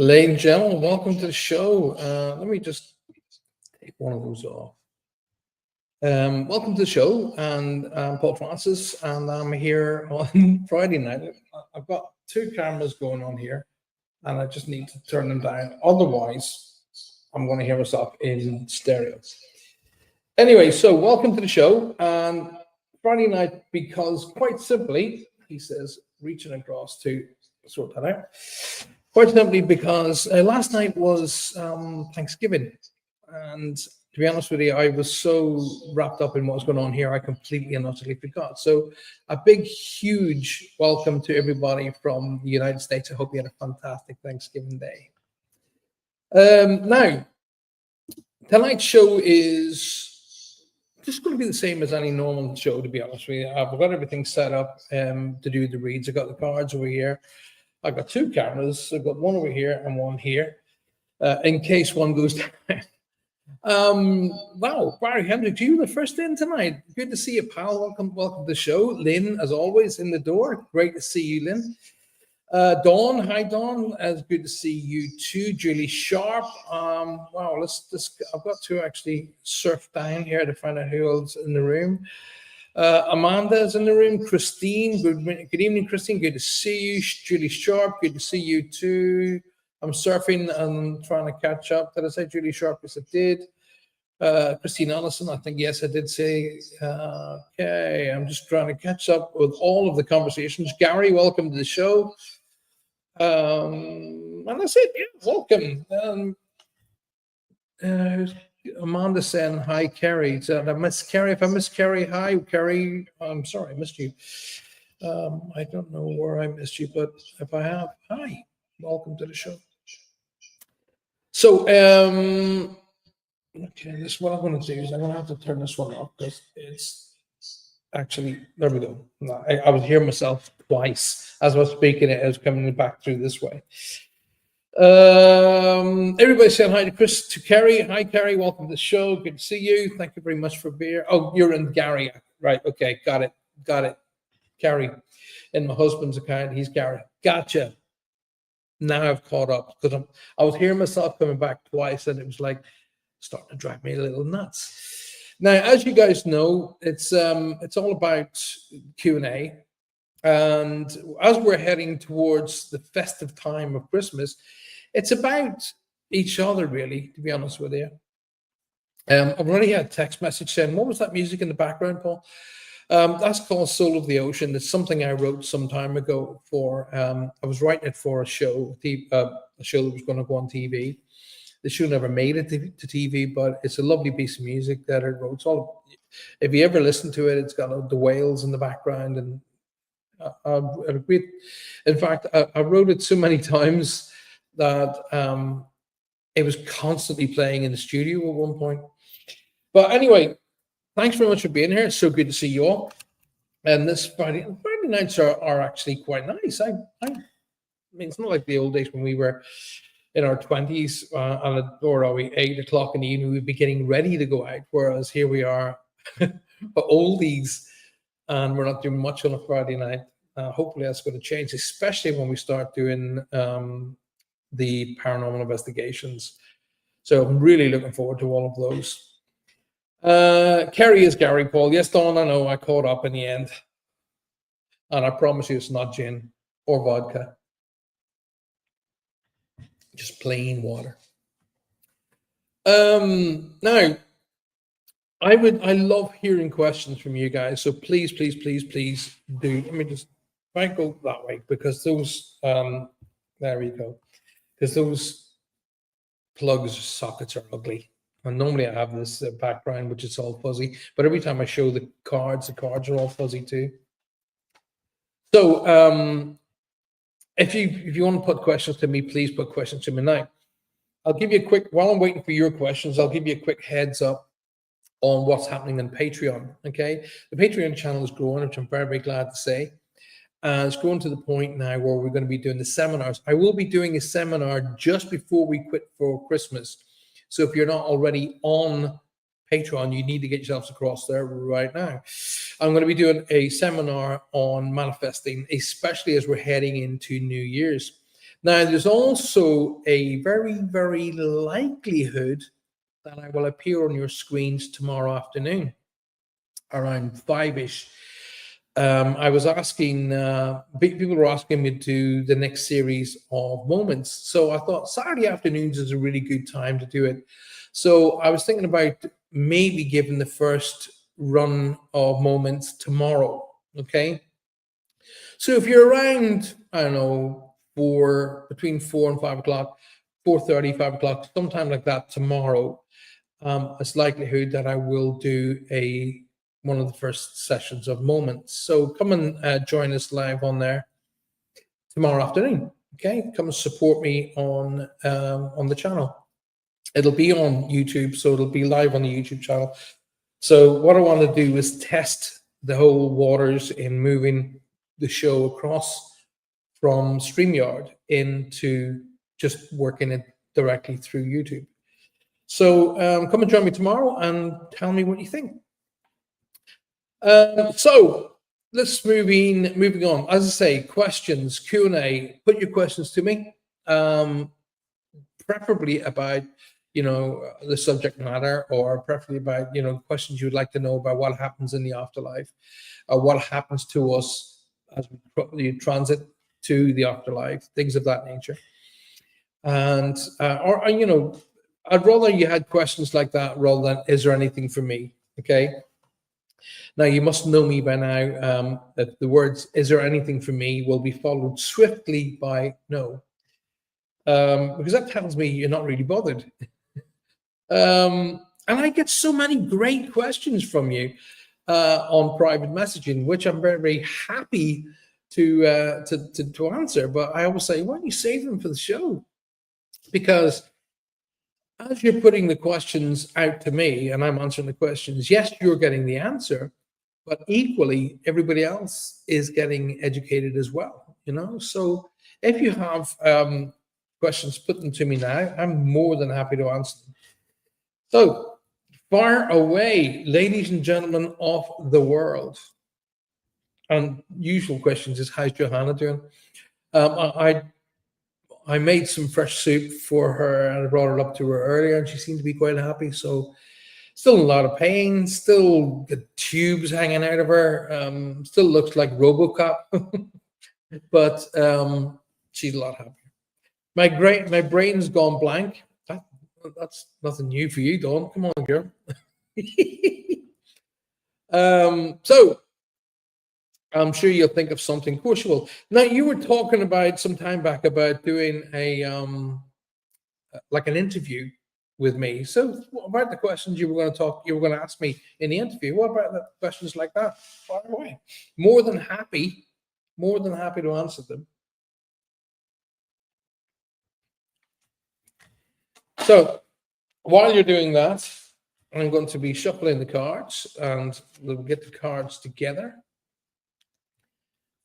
Ladies and gentlemen, welcome to the show. Let me just take one of those off. Welcome to the show, and I'm Paul Francis, and I'm here on Friday night. I've got two cameras going on here, and I just need to turn them down. Otherwise, I'm going to hear myself in stereo. Anyway, so welcome to the show, and Friday night, because quite simply, he says, reaching across to sort that out. Quite simply because last night was Thanksgiving, and to be honest with you, I was so wrapped up in what was going on here, I completely and utterly forgot. So a big, huge welcome to everybody from the United States. I hope you had a fantastic Thanksgiving day. Now, tonight's show is just going to be the same as any normal show, to be honest with you. I've got everything set up to do the reads. I've got the cards over here. I've got two cameras. I've got one over here and one here, in case one goes down. Wow, Barry Hendricks, you were the first in tonight. Good to see you, pal. Welcome to the show. Lynn, as always, in the door. Great to see you, Lynn. Dawn, hi Dawn. It's good to see you too. Julie Sharp. Wow, I've got to actually surf down here to find out who else in the room. Amanda is in the room. Christine, good evening, Christine. Good to see you. Julie Sharp, good to see you too. I'm surfing and trying to catch up. Did I say Julie Sharp? Yes, I did. Christine Allison, I think, yes, I did say. Okay, I'm just trying to catch up with all of the conversations. Gary, welcome to the show. And that's it. Yeah, welcome. Amanda saying hi, Kerry. So I miss Kerry. If I miss Kerry, hi, Kerry. I'm sorry, I missed you. I don't know where I missed you, but if I have, hi, welcome to the show. So, okay, this what I'm going to do is I'm going to have to turn this one off because it's actually, there we go. I was hearing myself twice as I was speaking. It was coming back through this way. Everybody saying hi to Kerry. Hi, Kerry. Welcome to the show. Good to see you. Thank you very much for being here. Oh, you're in Gary. Right. Okay. Got it. Kerry. In my husband's account, he's Gary. Gotcha. Now I've caught up because I was hearing myself coming back twice, and it was like starting to drive me a little nuts. Now, as you guys know, it's all about Q&A. And as we're heading towards the festive time of Christmas, it's about each other, really, to be honest with you. I've already had a text message saying, what was that music in the background, Paul? That's called Soul of the Ocean. It's something I wrote some time ago for, I was writing it for a show, a show that was going to go on TV. The show never made it to TV, but it's a lovely piece of music that I wrote. It's all, if you ever listen to it, it's got the whales in the background, and in fact, I wrote it so many times that it was constantly playing in the studio at one point. But anyway, thanks very much for being here. It's so good to see you all. And this Friday nights are actually quite nice. I mean, it's not like the old days when we were in our 20s, or are we 8 o'clock in the evening, we'd be getting ready to go out. Whereas here we are, oldies, and we're not doing much on a Friday night. Hopefully that's going to change, especially when we start doing the paranormal investigations. So I'm really looking forward to all of those. Kerry is Gary, Paul. Yes, Dawn, I know I caught up in the end. And I promise you it's not gin or vodka. Just plain water. Now, I love hearing questions from you guys. So please do. Let me just try and go that way, because those there we go. Because those plugs sockets are ugly. And normally I have this background which is all fuzzy, but every time I show the cards are all fuzzy too. So if you want to put questions to me, please put questions to me now. I'll give you a quick, while I'm waiting for your questions, I'll give you a quick heads up on what's happening on Patreon. Okay, the Patreon channel is growing, which I'm very, very glad to say. It's growing to the point now where we're going to be doing the seminars. I will be doing a seminar just before we quit for Christmas. So if you're not already on Patreon, you need to get yourselves across there right now. I'm going to be doing a seminar on manifesting, especially as we're heading into New Year's. Now, there's also a very, very likelihood that I will appear on your screens tomorrow afternoon around 5-ish. I was asking, people were asking me to do the next series of moments. So I thought Saturday afternoons is a really good time to do it. So I was thinking about maybe giving the first run of moments tomorrow. Okay. So if you're around, I don't know, between 4 and 5 o'clock, 4:30, 5 o'clock, sometime like that tomorrow, it's likelihood that I will do one of the first sessions of moments. So come and join us live on there tomorrow afternoon. Okay, come and support me on the channel. It'll be on YouTube, so it'll be live on the YouTube channel. So what I want to do is test the whole waters in moving the show across from StreamYard into just working it directly through YouTube. So come and join me tomorrow and tell me what you think. So let's moving on. As I say, questions, Q&A. Put your questions to me, preferably about the subject matter, or preferably about questions you would like to know about what happens in the afterlife, or what happens to us as we transit to the afterlife, things of that nature. And I'd rather you had questions like that rather than, is there anything for me? Okay. Now, you must know me by now, that the words, is there anything for me, will be followed swiftly by no. Because that tells me you're not really bothered. And I get so many great questions from you on private messaging, which I'm very, very happy to answer. But I always say, why don't you save them for the show? Because as you're putting the questions out to me and I'm answering the questions, yes, you're getting the answer, but equally everybody else is getting educated as well, So if you have questions, put them to me now. I'm more than happy to answer them. So far away, ladies and gentlemen of the world. And usual questions is, how's Johanna doing? I made some fresh soup for her and I brought it up to her earlier, and she seemed to be quite happy. So still in a lot of pain, still the tubes hanging out of her, still looks like RoboCop, but she's a lot happier. My brain's gone blank. That's nothing new for you, Dawn. Come on, girl. So I'm sure you'll think of something. Of course you will. Now, you were talking about some time back about doing an interview with me. So what about the questions you were going to ask me in the interview? What about the questions like that? Fire away. More than happy to answer them. So while you're doing that, I'm going to be shuffling the cards and we'll get the cards together.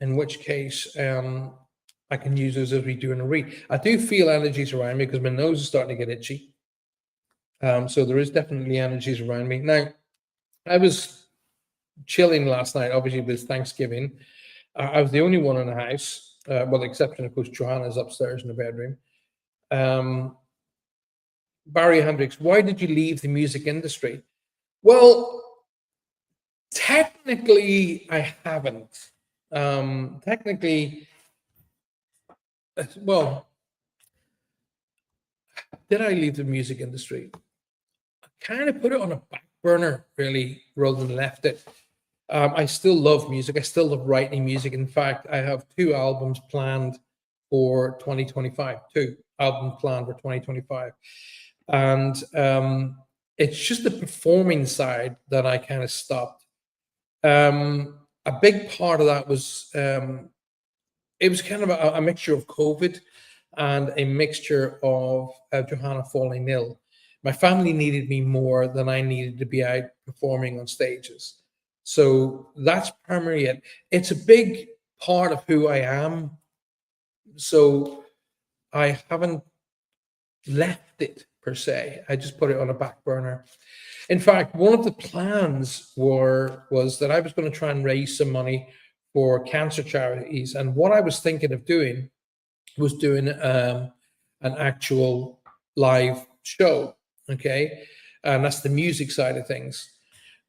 In which case, I can use those as we do in a read. I do feel energies around me because my nose is starting to get itchy. So there is definitely energies around me. Now, I was chilling last night, obviously, with Thanksgiving. I was the only one in the house, with the exception, of course, Johanna's upstairs in the bedroom. Barry Hendricks, why did you leave the music industry? Well, technically, I haven't. Technically, well, did I leave the music industry? I kind of put it on a back burner, really, rather than left it. I still love music. I still love writing music. In fact, I have 2 albums planned for 2025. 2 albums planned for 2025, and it's just the performing side that I kind of stopped. A big part of that was it was kind of a mixture of COVID and a mixture of Johanna falling ill. My family needed me more than I needed to be out performing on stages. So that's primarily it. It's a big part of who I am. So I haven't left it per se. I just put it on a back burner. In fact, one of the plans was that I was going to try and raise some money for cancer charities. And what I was thinking of doing was doing an actual live show, okay, and that's the music side of things.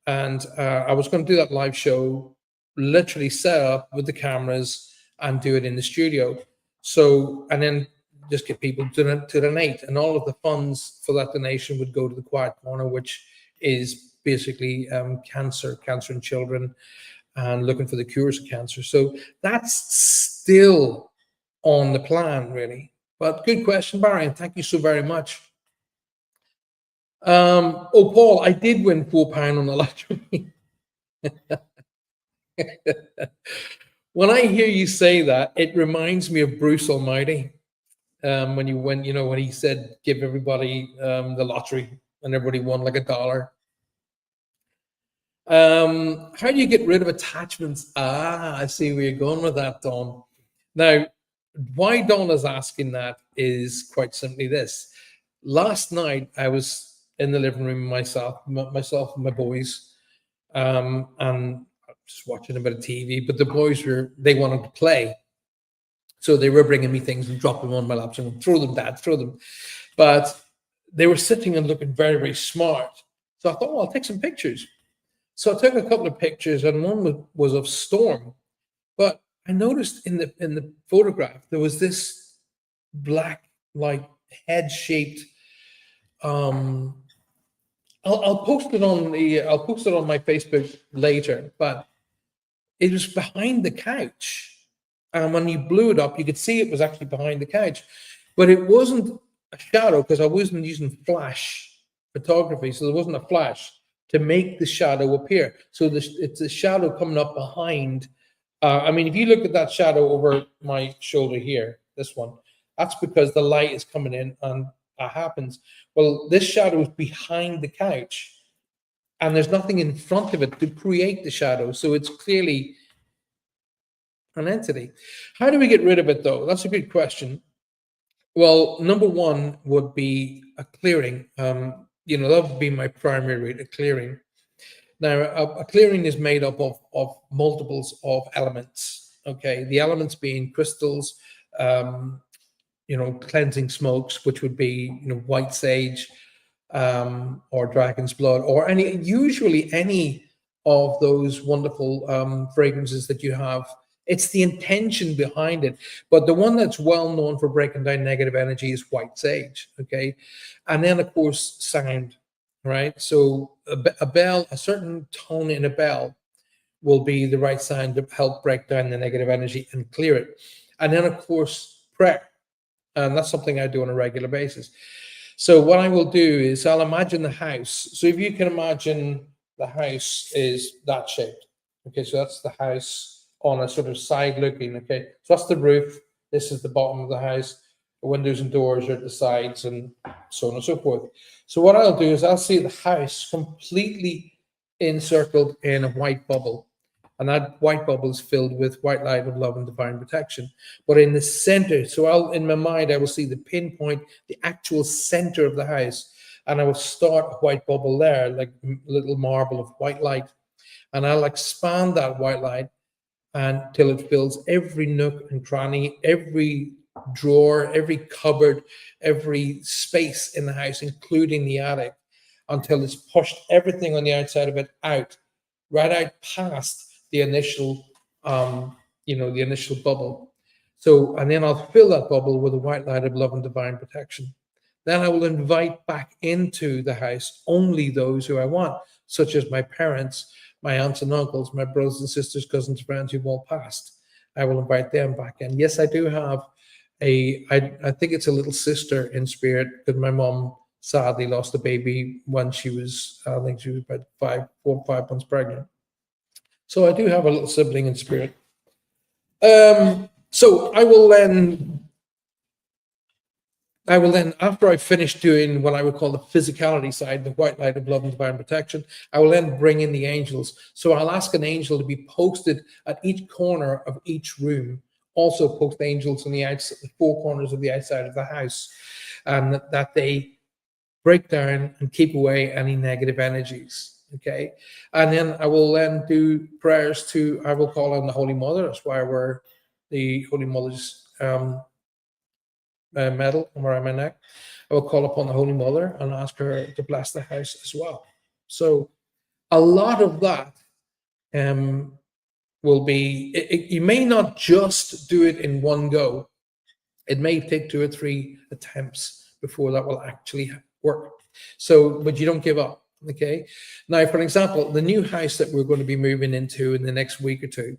And I was going to do that live show, literally set up with the cameras and do it in the studio. So, and then just get people to donate, and all of the funds for that donation would go to the Quiet Corner, which is basically cancer in children, and looking for the cures of cancer. So that's still on the plan, really. But good question, Barry, and thank you so very much. Oh, Paul, I did win £4 on the lottery. When I hear you say that, it reminds me of Bruce Almighty. When he said, "Give everybody the lottery," and everybody won like $1. How do you get rid of attachments? I see where you're going with that, Don. Now, why Don is asking that is quite simply this. Last night, I was in the living room myself and my boys, and just watching a bit of TV, but the boys they wanted to play. So they were bringing me things and dropping them on my lap, saying, "Throw them, Dad, throw them." But they were sitting and looking very, very smart. So I thought, well, I'll take some pictures. So I took a couple of pictures, and one was of Storm. But I noticed in the photograph there was this black, like head-shaped. I'll post it on my Facebook later. But it was behind the couch. And when you blew it up, you could see it was actually behind the couch. But it wasn't a shadow, because I wasn't using flash photography. So there wasn't a flash to make the shadow appear. So it's a shadow coming up behind. I mean, if you look at that shadow over my shoulder here, this one, that's because the light is coming in and that happens. Well, this shadow is behind the couch, and there's nothing in front of it to create the shadow. So it's clearly an entity. How do we get rid of it, though? That's a good question. Well, number one would be a clearing. That would be my primary route, a clearing. Now, a clearing is made up of multiples of elements. Okay, the elements being crystals, cleansing smokes, which would be white sage, or dragon's blood, or usually any of those wonderful fragrances that you have. It's the intention behind it. But the one that's well known for breaking down negative energy is white sage. Okay, and then of course sound. Right, so a bell, a certain tone in a bell, will be the right sound to help break down the negative energy and clear it. And then of course prayer, and that's something I do on a regular basis. So what I will do is I'll imagine the house. So if you can imagine, the house is that shaped. Okay, so that's the house on a sort of side looking. Okay, so that's the roof. This is the bottom of the house. The windows and doors are at the sides, and so on and so forth. So what I'll do is I'll see the house completely encircled in a white bubble. And that white bubble is filled with white light of love and divine protection. But in the center, so in my mind, I will see the pinpoint, the actual center of the house. And I will start a white bubble there, like a little marble of white light. And I'll expand that white light until it fills every nook and cranny, every drawer, every cupboard, every space in the house, including the attic, until it's pushed everything on the outside of it out, right out past the initial, the initial bubble. So, and then I'll fill that bubble with a white light of love and divine protection. Then I will invite back into the house only those who I want, such as my parents, my aunts and uncles, my brothers and sisters, cousins, friends who've all passed. I will invite them back in. Yes, I do have I think it's a little sister in spirit, because my mom sadly lost a baby when she was, I think she was about 4 or 5 months pregnant. So I do have a little sibling in spirit. So I will then, after I finish doing what I would call the physicality side, the white light of love and divine protection, I will then bring in the angels. So I'll ask an angel to be posted at each corner of each room. Also post angels on the outside, the 4 corners of the outside of the house, and that they break down and keep away any negative energies. Okay, and then I will then do prayers to, I will call on the Holy Mother. That's why the Holy Mother's medal around my neck, I will call upon the Holy Mother and ask her to bless the house as well. So a lot of that will be, you may not just do it in one go. It may take 2 or 3 attempts before that will actually work. So, but you don't give up, okay? Now, for example, the new house that we're going to be moving into in the next week or two,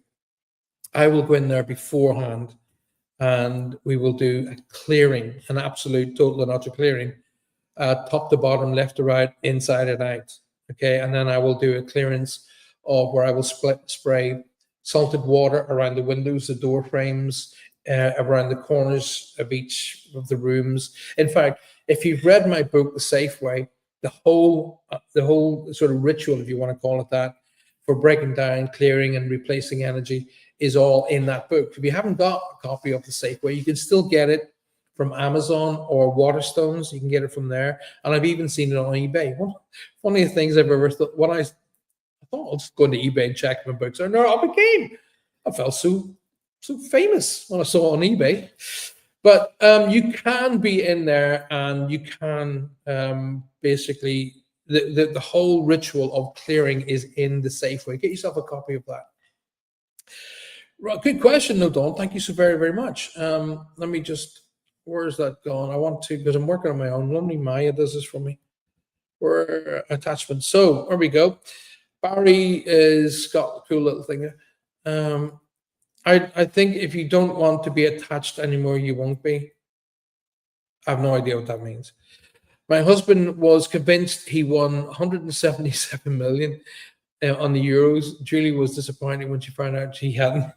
I will go in there beforehand and we will do a clearing, an absolute total and utter clearing, top to bottom, left to right, inside and out, okay? And then I will do a clearance of where I will spray salted water around the windows, the door frames, around the corners of each of the rooms. In fact, if you've read my book, The Safe Way, the whole sort of ritual, if you want to call it that, for breaking down, clearing, and replacing energy is all in that book. If you haven't got a copy of The Safe Way, you can still get it from Amazon or Waterstones. You can get it from there, and I've even seen it on eBay. One of the things I've ever thought, when I thought I'll just go into eBay and check my books. I felt so famous when I saw it on eBay. But you can be in there and you can basically, the whole ritual of clearing is in The Safe Way. Get yourself a copy of that. Right, good question, no, Dawn. Thank you so very, very much. Let me just, where's that gone? I want to, because I'm working on my own. Normally Maya does this for me. Where attachments. So there we go. Barry is got a cool little thing. I think if you don't want to be attached anymore, you won't be. I have no idea what that means. My husband was convinced he won 177 million on the Euros. Julie was disappointed when she found out she hadn't.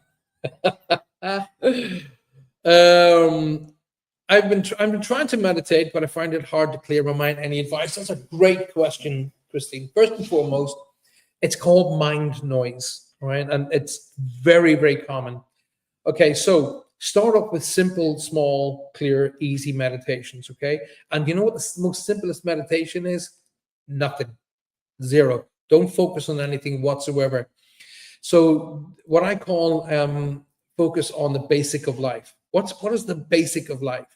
I've been trying to meditate, but I find it hard to clear my mind. Any advice? That's a great question, Christine. First and foremost, it's called mind noise, right? And it's very, very common. Okay, so start off with simple, small, clear, easy meditations, okay? And you know what the most simplest meditation is? Nothing. Zero. Don't focus on anything whatsoever. So what I call focus on the basic of life. What is the basic of life?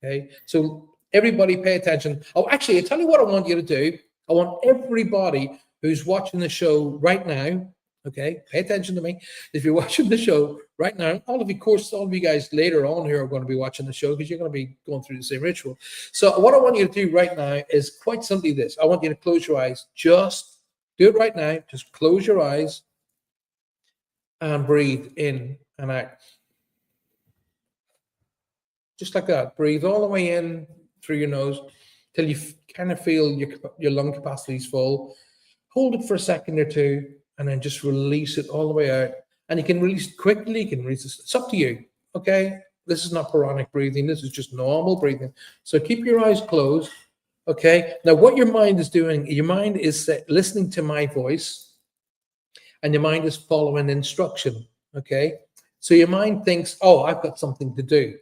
Okay, so everybody pay attention. Oh, actually, I tell you what I want you to do. I want everybody who's watching the show right now, okay, pay attention to me. If you're watching the show right now, all of you guys later on here are going to be watching the show because you're going to be going through the same ritual. So what I want you to do right now is quite simply this. I want you to close your eyes. Just do it right now. Just close your eyes and breathe in and out. Just like that. Breathe all the way in through your nose till you kind of feel your lung capacity is full. Hold it for a second or two, and then just release it all the way out. And you can release it quickly. You can release it. It's up to you. Okay. This is not Quranic breathing. This is just normal breathing. So keep your eyes closed. Okay. Now, what your mind is doing, your mind is listening to my voice, and your mind is following instruction. Okay. So your mind thinks, oh, I've got something to do.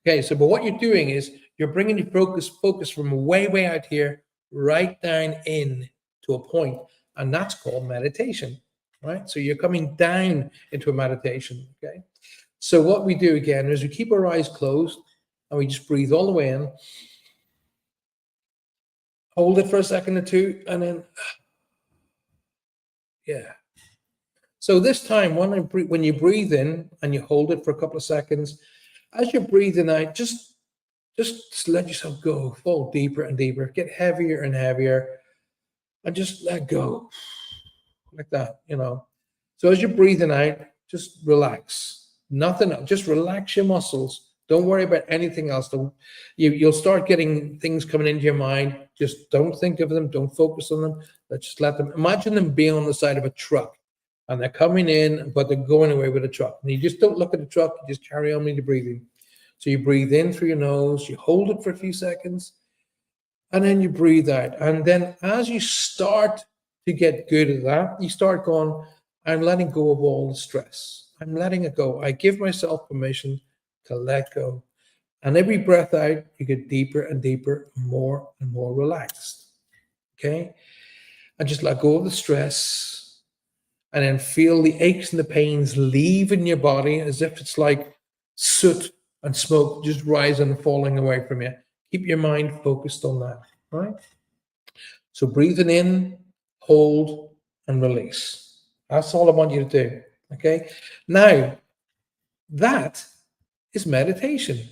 Okay, so but what you're doing is you're bringing your focus from way out here right down in to a point, and that's called meditation, right? So you're coming down into a meditation, okay? So what we do again is we keep our eyes closed and we just breathe all the way in, hold it for a second or two, and then, yeah. So this time, when you breathe in and you hold it for a couple of seconds, as you're breathing out, just let yourself go, fall deeper and deeper, get heavier and heavier, and just let go like that, you know. So as you're breathing out, just relax. Nothing else. Just relax your muscles. Don't worry about anything else. You'll start getting things coming into your mind. Just don't think of them. Don't focus on them. Just let them. Imagine them being on the side of a truck. And they're coming in, but they're going away with a truck. And you just don't look at the truck, you just carry on with your breathing. So you breathe in through your nose, you hold it for a few seconds, and then you breathe out. And then as you start to get good at that, you start going, I'm letting go of all the stress. I'm letting it go. I give myself permission to let go. And every breath out, you get deeper and deeper, more and more relaxed. Okay? And just let go of the stress. And then feel the aches and the pains leaving your body as if it's like soot and smoke just rising and falling away from you. Keep your mind focused on that, right? So breathing in, hold, and release. That's all I want you to do, okay? Now, that is meditation,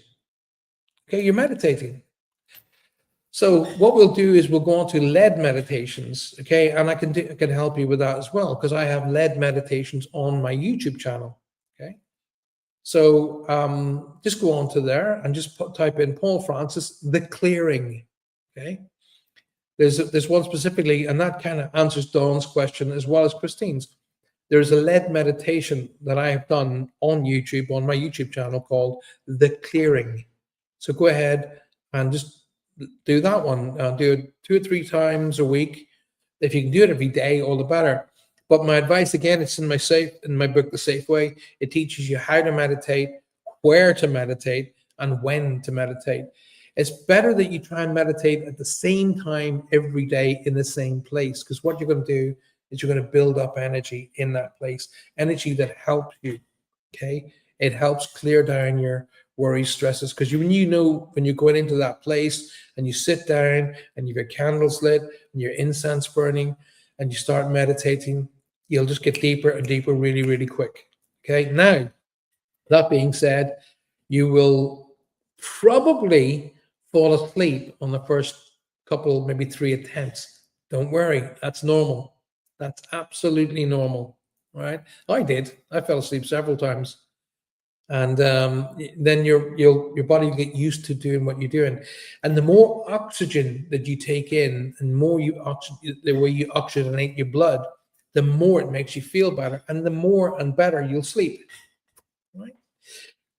okay? You're meditating. So what we'll do is we'll go on to lead meditations, okay? And I can help you with that as well, because I have lead meditations on my YouTube channel, okay? So just go on to there and just type in Paul Francis, The Clearing, okay? There's one specifically, and that kind of answers Dawn's question as well as Christine's. There's a lead meditation that I have done on YouTube, on my YouTube channel, called The Clearing. So go ahead and just do that one. Do it 2 or 3 times a week. If you can do it every day, all the better. But my advice, again, it's in my book, The Safe Way. It teaches you how to meditate, where to meditate, and when to meditate. It's better that you try and meditate at the same time every day in the same place, because what you're going to do is you're going to build up energy in that place, energy that helps you, okay? It helps clear down your worries, stresses, because when you're going into that place and you sit down and you've got candles lit and your incense burning and you start meditating, you'll just get deeper and deeper really, really quick, okay? Now, that being said, you will probably fall asleep on the first couple, maybe 3 attempts. Don't worry, that's normal. That's absolutely normal, right? I did. I fell asleep several times, and then your body will get used to doing what you're doing, and the more oxygen that you take in, and the way you oxygenate your blood, the more it makes you feel better, and the more and better you'll sleep. Right?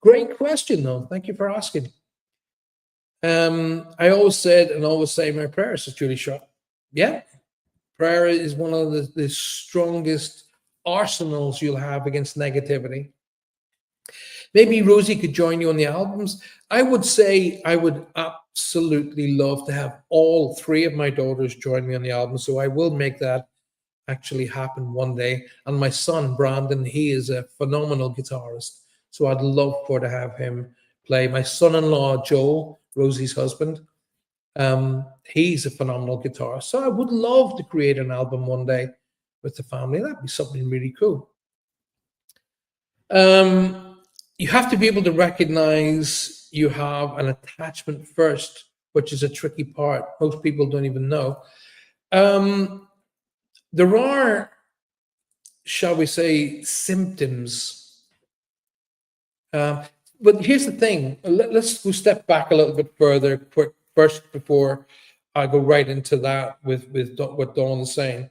Great question, though. Thank you for asking. I always said and always say my prayers, says Julie Shaw. Yeah, prayer is one of the strongest arsenals you'll have against negativity. Maybe Rosie could join you on the albums. I would say I would absolutely love to have all 3 of my daughters join me on the album. So I will make that actually happen one day. And my son, Brandon, he is a phenomenal guitarist. So I'd love to have him play. My son-in-law, Joel, Rosie's husband, he's a phenomenal guitarist. So I would love to create an album one day with the family. That'd be something really cool. You have to be able to recognize you have an attachment first, which is a tricky part. Most people don't even know. There are, shall we say, symptoms. But here's the thing. Let's go step back a little bit further first before I go right into that with what Dawn is saying.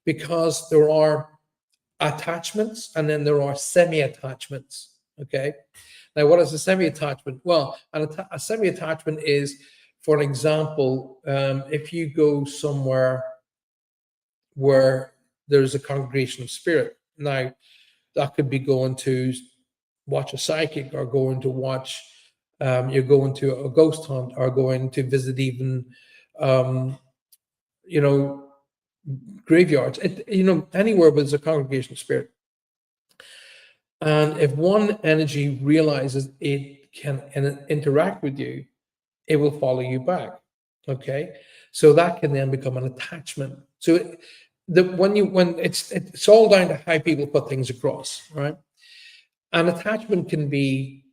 Because there are attachments and then there are semi-attachments, okay? Now, what is a semi-attachment? Well, a semi-attachment is, for an example, if you go somewhere where there's a congregation of spirit. Now, that could be going to watch a psychic, or going to watch, you're going to a ghost hunt, or going to visit even, graveyards, anywhere where there's a congregation of spirit. And if one energy realizes it can interact with you, it will follow you back. Okay, so that can then become an attachment. So when it's all down to how people put things across, right? An attachment can be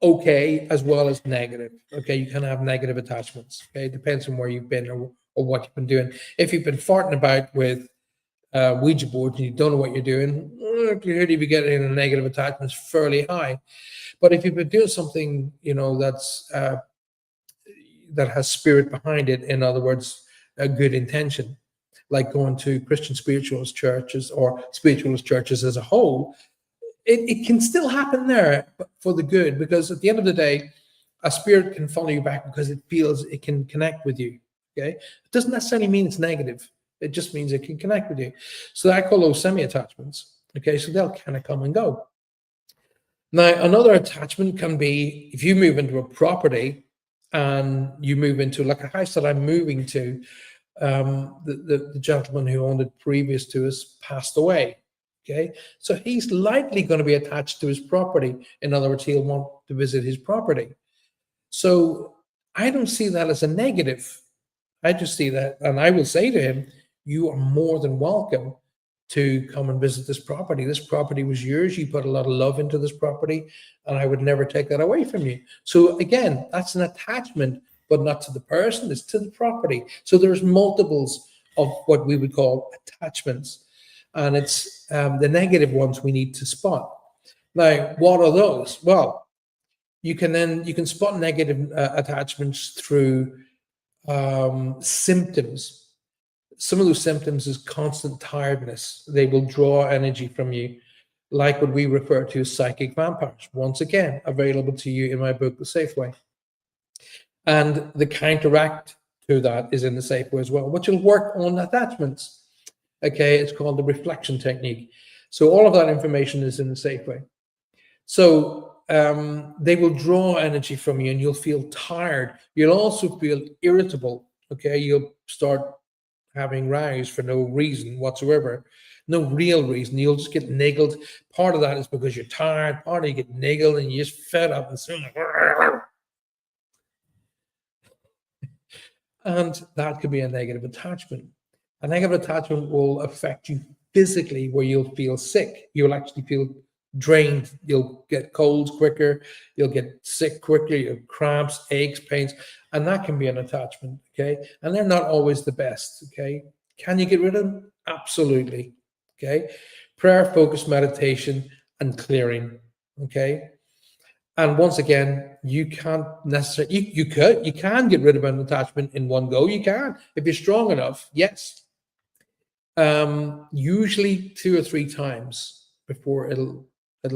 okay as well as negative. Okay, you can have negative attachments. Okay, it depends on where you've been or what you've been doing. If you've been farting about with Ouija boards and you don't know what you're doing, clearly you'll be getting a negative attachment fairly high. But if you've been doing something, that's that has spirit behind it, in other words, a good intention, like going to Christian spiritualist churches or spiritualist churches as a whole, it can still happen there for the good, because at the end of the day, a spirit can follow you back because it feels it can connect with you. Okay, it doesn't necessarily mean it's negative. It just means it can connect with you. So I call those semi-attachments. Okay, so they'll kind of come and go. Now, another attachment can be if you move into a property and you move into like a house that I'm moving to. The gentleman who owned it previous to us passed away. Okay, so he's likely going to be attached to his property. In other words, he'll want to visit his property. So I don't see that as a negative. I just see that, and I will say to him, you are more than welcome to come and visit this property. This property was yours. You put a lot of love into this property, and I would never take that away from you. So again, that's an attachment, but not to the person, it's to the property. So there's multiples of what we would call attachments, and it's the negative ones we need to spot. Now, what are those? Well, you can spot negative attachments through symptoms. Some of those symptoms is constant tiredness. They will draw energy from you, like what we refer to as psychic vampires. Once again, available to you in my book, The Safe Way. And the counteract to that is in The Safe Way as well, which will work on attachments. Okay, it's called the reflection technique. So all of that information is in The Safe Way. So they will draw energy from you and you'll feel tired. You'll also feel irritable. Okay, you'll start having rows for no reason whatsoever, no real reason. You'll just get niggled. Part of that is because you're tired. Part of you get niggled and you just fed up and so. And that could be a negative attachment. A negative attachment will affect you physically, where you'll feel sick. You'll actually feel drained. You'll get colds quicker. You'll get sick quicker. You'll have cramps, aches, pains, and that can be an attachment. Okay, and they're not always the best. Okay, can you get rid of them? Absolutely. Okay, prayer, focus, meditation, and clearing. Okay, and once again, you can't necessarily you can get rid of an attachment in one go. You can if you're strong enough. Yes. Usually 2 or 3 times before it'll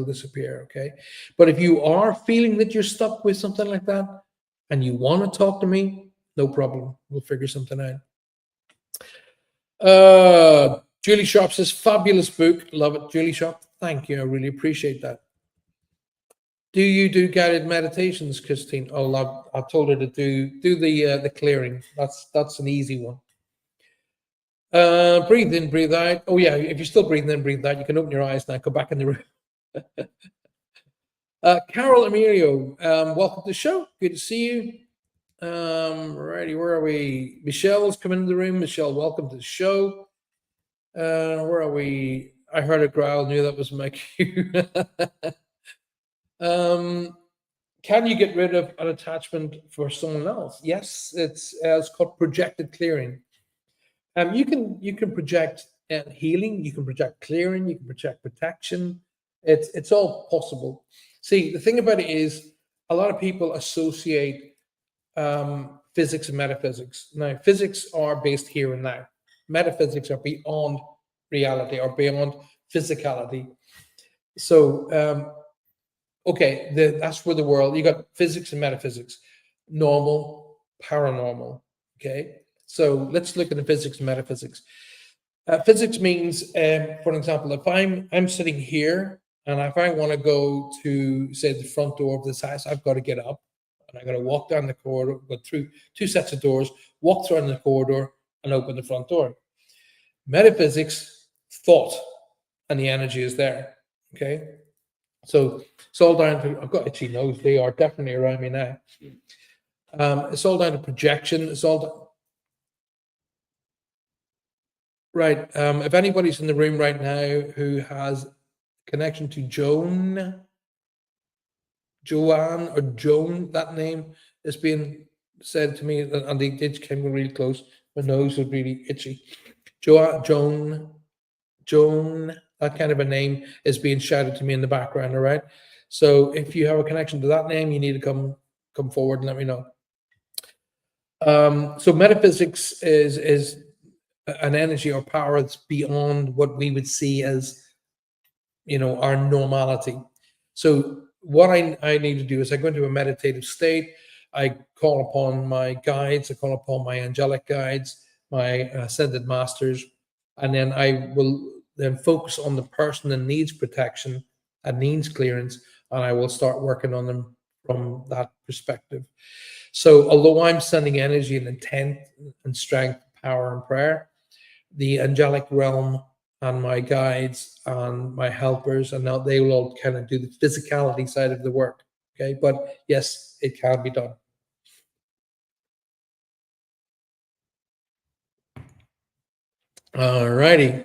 disappear. Okay, but if you are feeling that you're stuck with something like that and you want to talk to me, no problem, we'll figure something out. Julie Sharp says, fabulous book, love it. Julie Sharp, thank you, I really appreciate that. Do you do guided meditations, Christine? Oh, I told her to do the clearing. That's an easy one. Breathe in, breathe out. Oh yeah, if you're still breathing in, breathe out, you can open your eyes now, go back in the room. Carol Emilio, welcome to the show. Good to see you. Righty, where are we? Michelle's come into the room. Michelle, welcome to the show. Where are we? I heard a growl, knew that was my cue. Can you get rid of an attachment for someone else? Yes, it's called projected clearing. You can project healing, you can project clearing, you can project protection. It's all possible. See, the thing about it is a lot of people associate physics and metaphysics. Now, physics are based here and now. Metaphysics are beyond reality or beyond physicality. So, okay, that's where the world, you got physics and metaphysics, normal, paranormal, okay? So let's look at the physics and metaphysics. Physics means, for example, if I'm sitting here and if I want to go to, say, the front door of this house, I've got to get up and I've got to walk down the corridor, go through 2 sets of doors, walk through the corridor and open the front door. Metaphysics, thought, and the energy is there, okay? So it's all down to, I've got itchy nose, they are definitely around me now. It's all down to projection, it's all down. Right. If anybody's in the room right now who has connection to Joanne or Joan, that name is being said to me, and the itch came really close. My nose was really itchy. Joan, that kind of a name is being shouted to me in the background. All right. So if you have a connection to that name, you need to come forward and let me know. So metaphysics is an energy or power that's beyond what we would see as, our normality. So what I need to do is I go into a meditative state. I call upon my guides. I call upon my angelic guides, my ascended masters, and then I will then focus on the person that needs protection and needs clearance, and I will start working on them from that perspective. So although I'm sending energy and intent and strength, power and prayer, the angelic realm and my guides and my helpers, and now they will all kind of do the physicality side of the work. Okay, but yes, it can be done. All righty.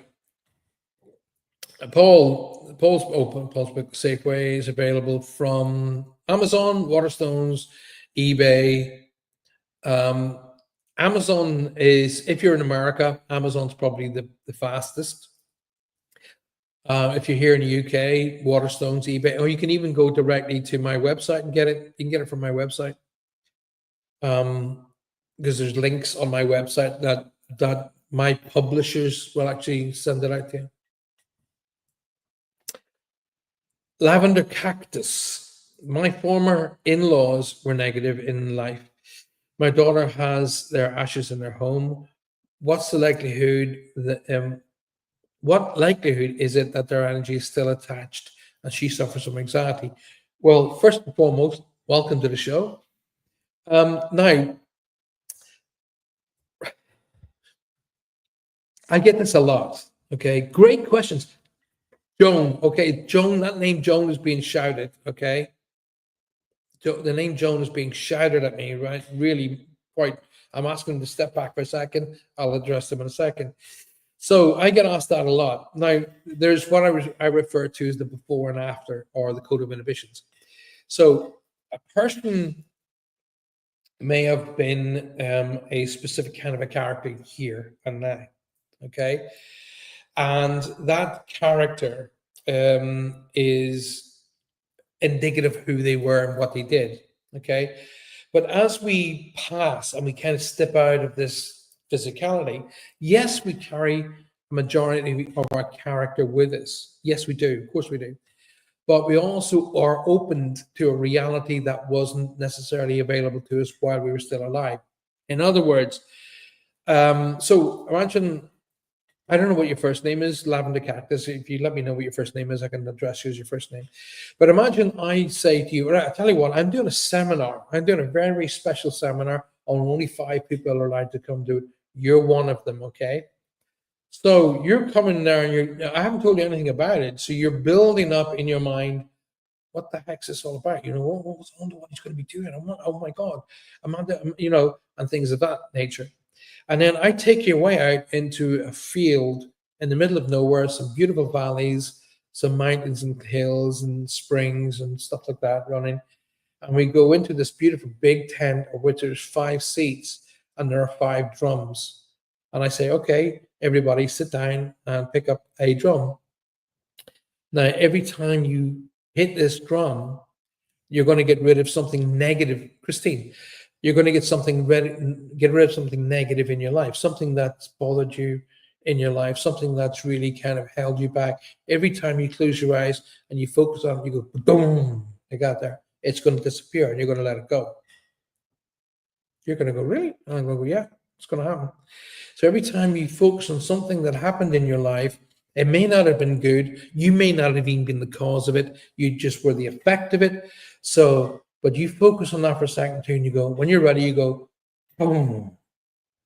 Paul's open. Paul's book Safeway is available from Amazon, Waterstones, eBay. Amazon is, if you're in America, Amazon's probably the fastest. If you're here in the UK, Waterstones, eBay, or you can even go directly to my website and get it. You can get it from my website. Because there's links on my website that my publishers will actually send it out to you. Lavender cactus. My former in-laws were negative in life. My daughter has their ashes in their home. What's the likelihood that what likelihood is it that their energy is still attached and she suffers from anxiety? Well, first and foremost, welcome to the show. Now, I get this a lot. Okay, great questions. Joan, okay, Joan, that name Joan is being shouted, okay? The name Joan is being shouted at me, right? Really quite, I'm asking them to step back for a second. I'll address them in a second. So I get asked that a lot. Now, there's what I refer to as the before and after, or the code of inhibitions. So a person may have been a specific kind of a character here and now, okay? And that character is indicative of who they were and what they did, okay? But as we pass and we kind of step out of this physicality, yes, we carry a majority of our character with us. Yes, we do. Of course we do. But we also are opened to a reality that wasn't necessarily available to us while we were still alive. In other words, so imagine, I don't know what your first name is, Lavender Cactus. If you let me know what your first name is, I can address you as your first name. But imagine I say to you, right, I tell you what, I'm doing a seminar. I'm doing a very, very special seminar. Only 5 people are allowed to come do it. You're one of them, okay? So you're coming there and I haven't told you anything about it. So you're building up in your mind, what the heck's this all about? You know, I wonder what he's going to be doing. Oh my God, you know, and things of that nature. And then I take you away out into a field in the middle of nowhere, some beautiful valleys, some mountains and hills and springs and stuff like that running. And we go into this beautiful big tent of which there's 5 seats and there are 5 drums. And I say, okay, everybody sit down and pick up a drum. Now, every time you hit this drum, you're going to get rid of something negative. Christine, you're going to get rid of something negative in your life, something that's bothered you in your life, something that's really kind of held you back. Every time you close your eyes and you focus on it, you go, boom, you got there. It's going to disappear and you're going to let it go. You're going to go, really? And I'm going to go, yeah, it's going to happen. So every time you focus on something that happened in your life, it may not have been good. You may not have even been the cause of it. You just were the effect of it. So, but you focus on that for a second too, and you go, when you're ready, you go, boom,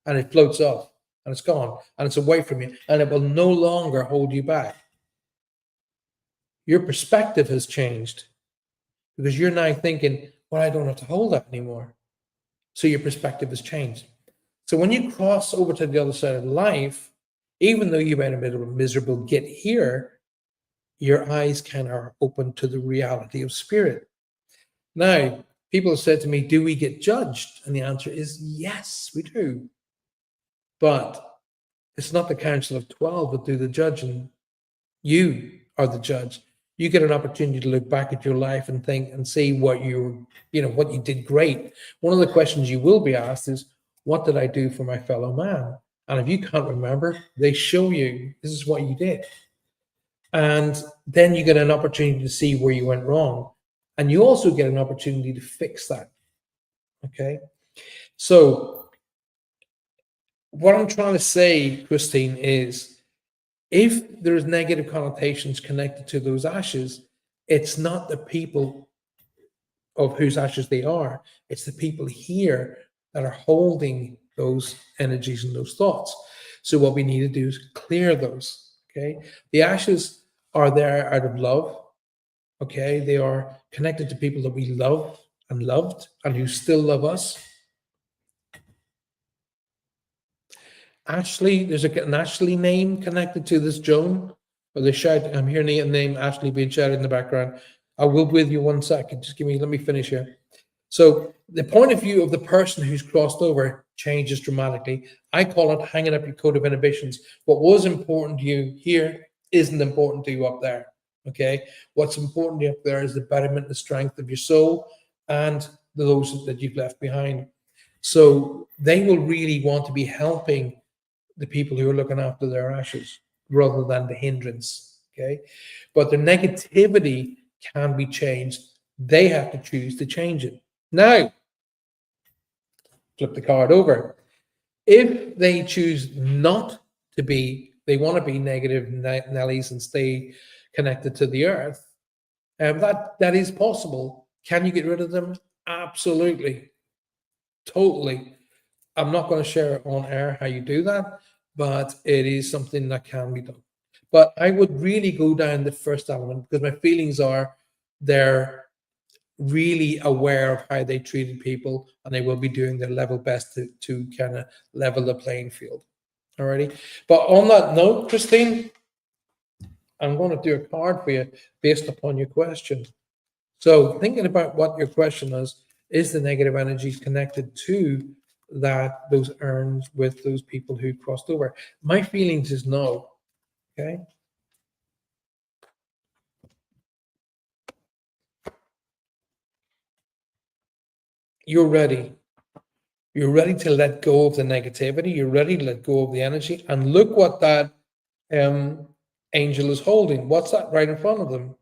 and it floats off and it's gone and it's away from you and it will no longer hold you back. Your perspective has changed because you're now thinking, well, I don't have to hold that anymore. So your perspective has changed. So when you cross over to the other side of life, even though you made a bit of a miserable get here, your eyes kind of are open to the reality of spirit. Now, people have said to me, do we get judged? And the answer is yes, we do. But it's not the Council of 12 that do the judging. You are the judge. You get an opportunity to look back at your life and think and see what you did great. One of the questions you will be asked is, what did I do for my fellow man? And if you can't remember, they show you this is what you did. And then you get an opportunity to see where you went wrong. And you also get an opportunity to fix that. Okay. So what I'm trying to say, Christine, is if there's negative connotations connected to those ashes, it's not the people of whose ashes they are. It's the people here that are holding those energies and those thoughts. So what we need to do is clear those. Okay, the ashes are there out of love. Okay, they are connected to people that we love and loved and who still love us. Ashley, there's an Ashley name connected to this Joan. Or they shout, I'm hearing the name Ashley being shouted in the background. I will be with you 1 second. Just let me finish here. So the point of view of the person who's crossed over changes dramatically. I call it hanging up your coat of inhibitions. What was important to you here isn't important to you up there. Okay. What's important to you up there is the betterment, the strength of your soul and those that you've left behind. So they will really want to be helping the people who are looking after their ashes rather than the hindrance. Okay. But the negativity can be changed. They have to choose to change it. Now, flip the card over. If they choose not to be, they want to be negative Nellies and stay connected to the earth, that is possible. Can you get rid of them? Absolutely. Totally. I'm not going to share on air how you do that, but it is something that can be done. But I would really go down the first element because my feelings are they're really aware of how they treated people and they will be doing their level best to kind of level the playing field. Alrighty. But on that note, Christine, I'm going to do a card for you based upon your question. So thinking about what your question is the negative energy connected to those urns with those people who crossed over? My feelings is no. Okay. You're ready. You're ready to let go of the negativity. You're ready to let go of the energy. And look what that angel is holding. What's that right in front of them?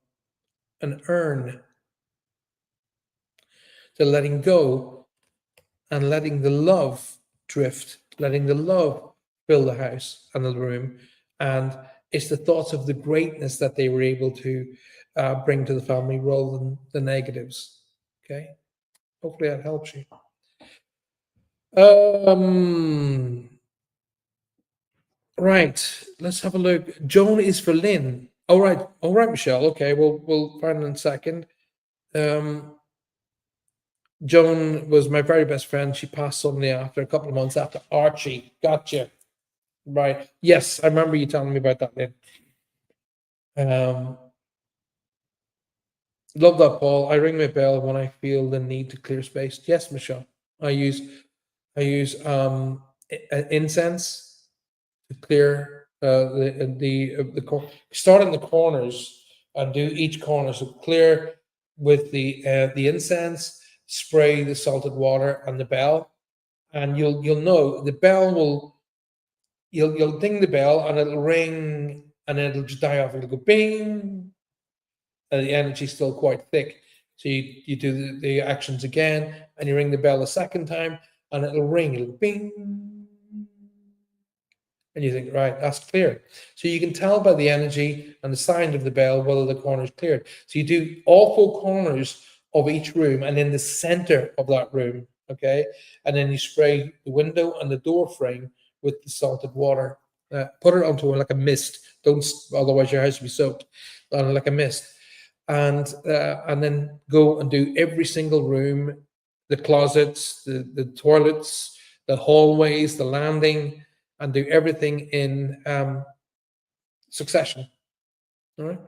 An urn. They're letting go and letting the love drift, letting the love fill the house and the room. And it's the thoughts of the greatness that they were able to bring to the family rather than the negatives. Okay. Hopefully that helps you. Right. Let's have a look. Joan is for Lynn. All right. All right, Michelle. Okay. We'll find in a second. Joan was my very best friend. She passed suddenly after a couple of months after Archie. Gotcha. Right. Yes, I remember you telling me about that, Lynn. Love that, Paul. I ring my bell when I feel the need to clear space. Yes, Michelle. I use incense to clear start in the corners and do each corner. So clear with the incense, spray the salted water and the bell, and you'll know the bell will you'll ding the bell and it'll ring and then it'll just die off. It'll go bing, and the energy's still quite thick. So you do the actions again and you ring the bell a second time and it'll ring, it'll bing. And you think, right, that's clear. So you can tell by the energy and the sound of the bell whether the corner is cleared. So you do all 4 corners of each room and in the center of that room, okay? And then you spray the window and the door frame with the salted water. Put it onto like a mist. Don't, otherwise your house will be soaked. Like a mist. And then go and do every single room, the closets, the toilets, the hallways, the landing, and do everything in succession. All right.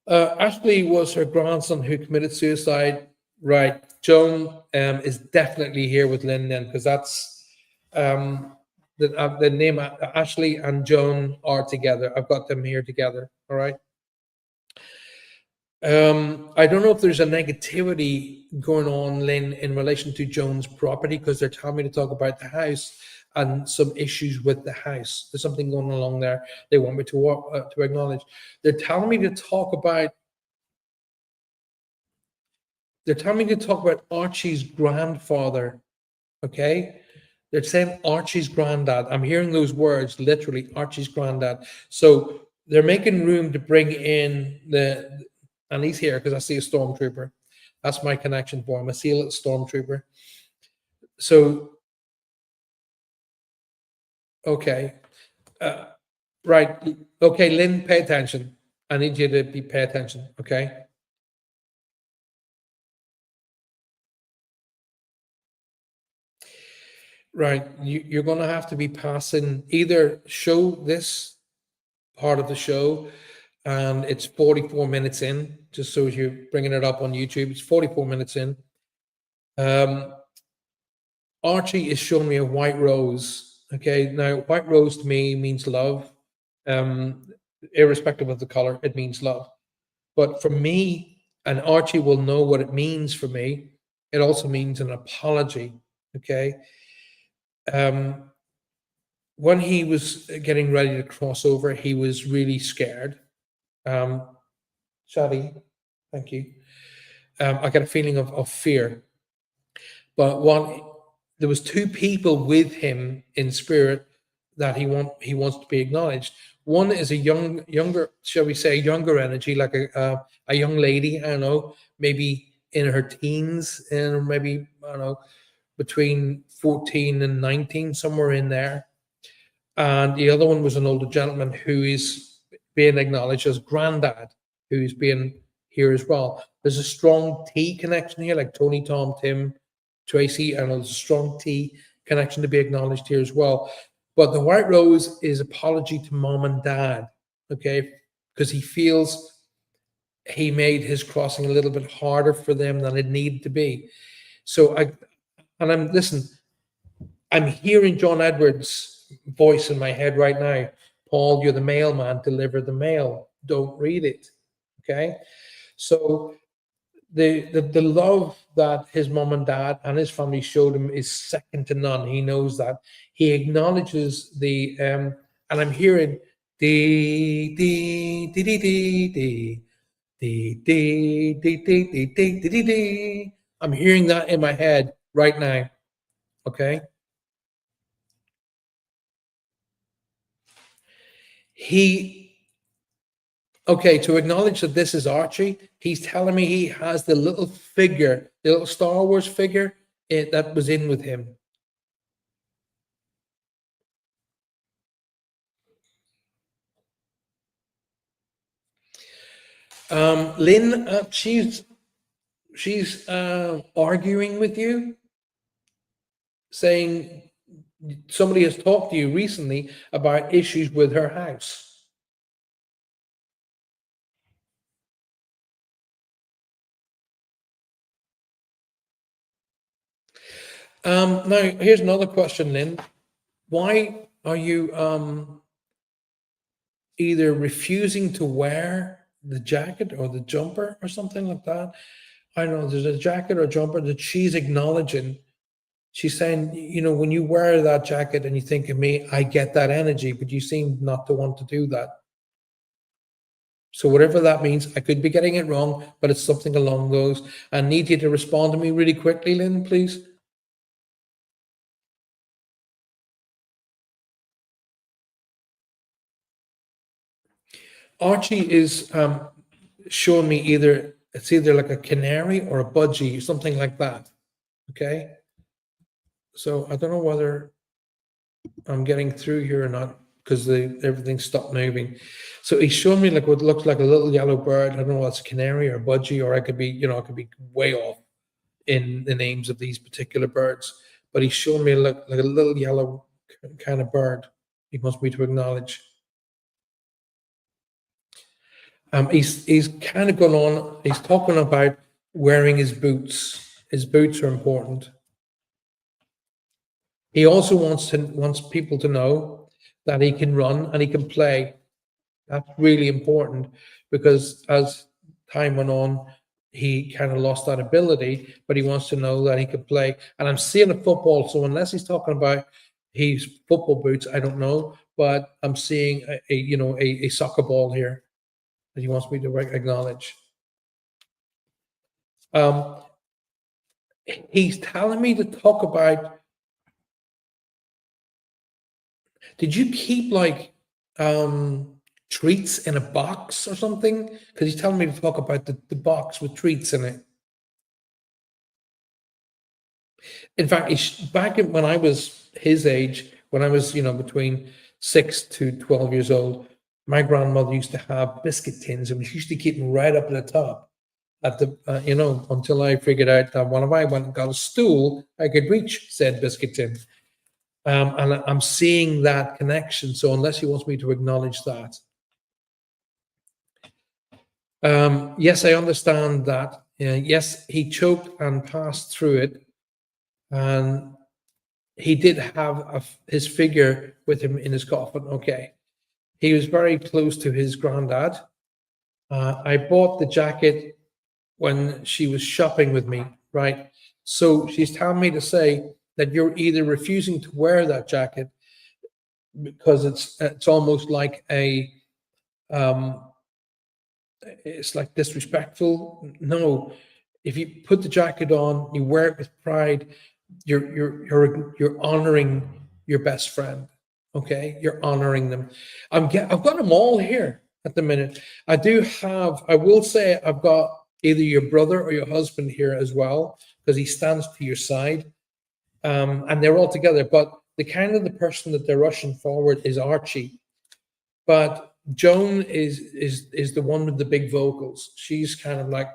Ashley was her grandson who committed suicide. Right. Joan is definitely here with Lynn then, because that's the name. Ashley and Joan are together. I've got them here together. All right. I don't know if there's a negativity going on, Lynn, in relation to Joan's property, because they're telling me to talk about the house and some issues with the house. There's something going along there they want me to acknowledge. They're telling me to talk about Archie's grandfather. Okay, they're saying Archie's granddad. I'm hearing those words literally, Archie's granddad. So they're making room to bring in and he's here because I see a stormtrooper. That's my connection for him. I see a little stormtrooper. So, okay. Right. Okay, Lynn, pay attention. I need you to pay attention. Okay. Right. You're going to have to be passing, either show this part of the show, and it's 44 minutes in, just so as you're bringing it up on YouTube, it's 44 minutes in. Archie is showing me a white rose. Okay. Now, white rose to me means love. Irrespective of the color, it means love. But for me, and Archie will know what it means for me, it also means an apology. Okay. When he was getting ready to cross over, he was really scared. Shadi, thank you. I get a feeling of fear. But there was two people with him in spirit that he wants to be acknowledged. One is a younger, shall we say, younger energy, like a young lady. I don't know, maybe in her teens, and maybe I don't know, between 14 and 19, somewhere in there. And the other one was an older gentleman who is being acknowledged as granddad, who's being here as well. There's a strong T connection here, like Tony, Tom, Tim, Tracy, and there's a strong T connection to be acknowledged here as well. But the white rose is apology to mom and dad, okay? Because he feels he made his crossing a little bit harder for them than it needed to be. So I'm hearing John Edwards' voice in my head right now. Paul, you're the mailman, deliver the mail. Don't read it. Okay. So the love that his mom and dad and his family showed him is second to none. He knows that. He acknowledges and I'm hearing dee dee dee dee dee dee dee dee dee dee dee dee dee. I'm hearing that in my head right now. Okay. To acknowledge that this is Archie, he's telling me he has the little figure, the little Star Wars figure that was in with him. Lynn, she's arguing with you, saying somebody has talked to you recently about issues with her house. Now, here's another question, Lynn. Why are you either refusing to wear the jacket or the jumper or something like that? I don't know, there's a jacket or jumper that she's acknowledging. She's saying, when you wear that jacket and you think of me, I get that energy, but you seem not to want to do that. So whatever that means, I could be getting it wrong, but it's something along those. I need you to respond to me really quickly, Lynn, please. Archie is showing me it's either like a canary or a budgie, something like that. Okay. So I don't know whether I'm getting through here or not, because everything stopped moving. So he's showing me like what looks like a little yellow bird. I don't know what's a canary or a budgie, or I could be, I could be way off in the names of these particular birds. But he's showing me like a little yellow kind of bird. He wants me to acknowledge. He's kind of gone on. He's talking about wearing his boots. His boots are important. He also wants people to know that he can run and he can play. That's really important, because as time went on, he kind of lost that ability, but he wants to know that he can play. And I'm seeing a football, so unless he's talking about his football boots, I don't know, but I'm seeing a soccer ball here that he wants me to acknowledge. He's telling me to talk about. Did you keep like treats in a box or something? Because he's telling me to talk about the box with treats in it. In fact, back when I was his age, when I was between 6 to 12 years old, my grandmother used to have biscuit tins, and we used to keep them right up at the top, at the until I figured out that when I went and got a stool, I could reach said biscuit tin. And I'm seeing that connection. So unless he wants me to acknowledge that, yes, I understand that. Yes, he choked and passed through it, and he did have his figure with him in his coffin. Okay, he was very close to his granddad. I bought the jacket when she was shopping with me, right? So she's telling me to say that you're either refusing to wear that jacket because it's almost like it's like disrespectful. No, if you put the jacket on, you wear it with pride. You're honoring your best friend. Okay, you're honoring them. I've got them all here at the minute. I do have. I will say I've got either your brother or your husband here as well, because he stands to your side, and they're all together. But the person that they're rushing forward is Archie, but Joan is the one with the big vocals. She's kind of like,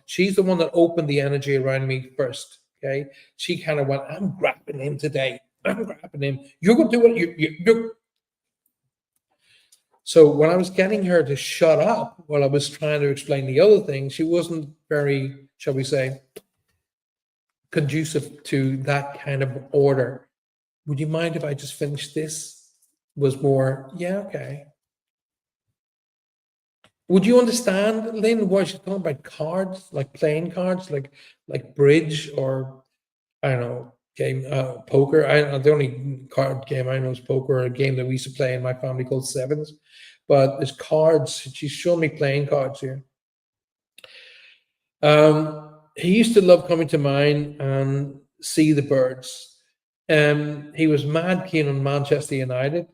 she's the one that opened the energy around me first. Okay, she kind of went, "I'm grabbing him today. I'm grabbing him. You're going to do it. You're." So when I was getting her to shut up while I was trying to explain the other thing, she wasn't very, shall we say, conducive to that kind of order. Would you mind if I just finished this? Was more, yeah, okay. Would you understand, Lynn, why she's talking about cards, like playing cards, like bridge, or I don't know, game poker? The only card game I know is poker, a game that we used to play in my family called Sevens. But there's cards. She's showing me playing cards here. He used to love coming to mine and see the birds. He was mad keen on Manchester United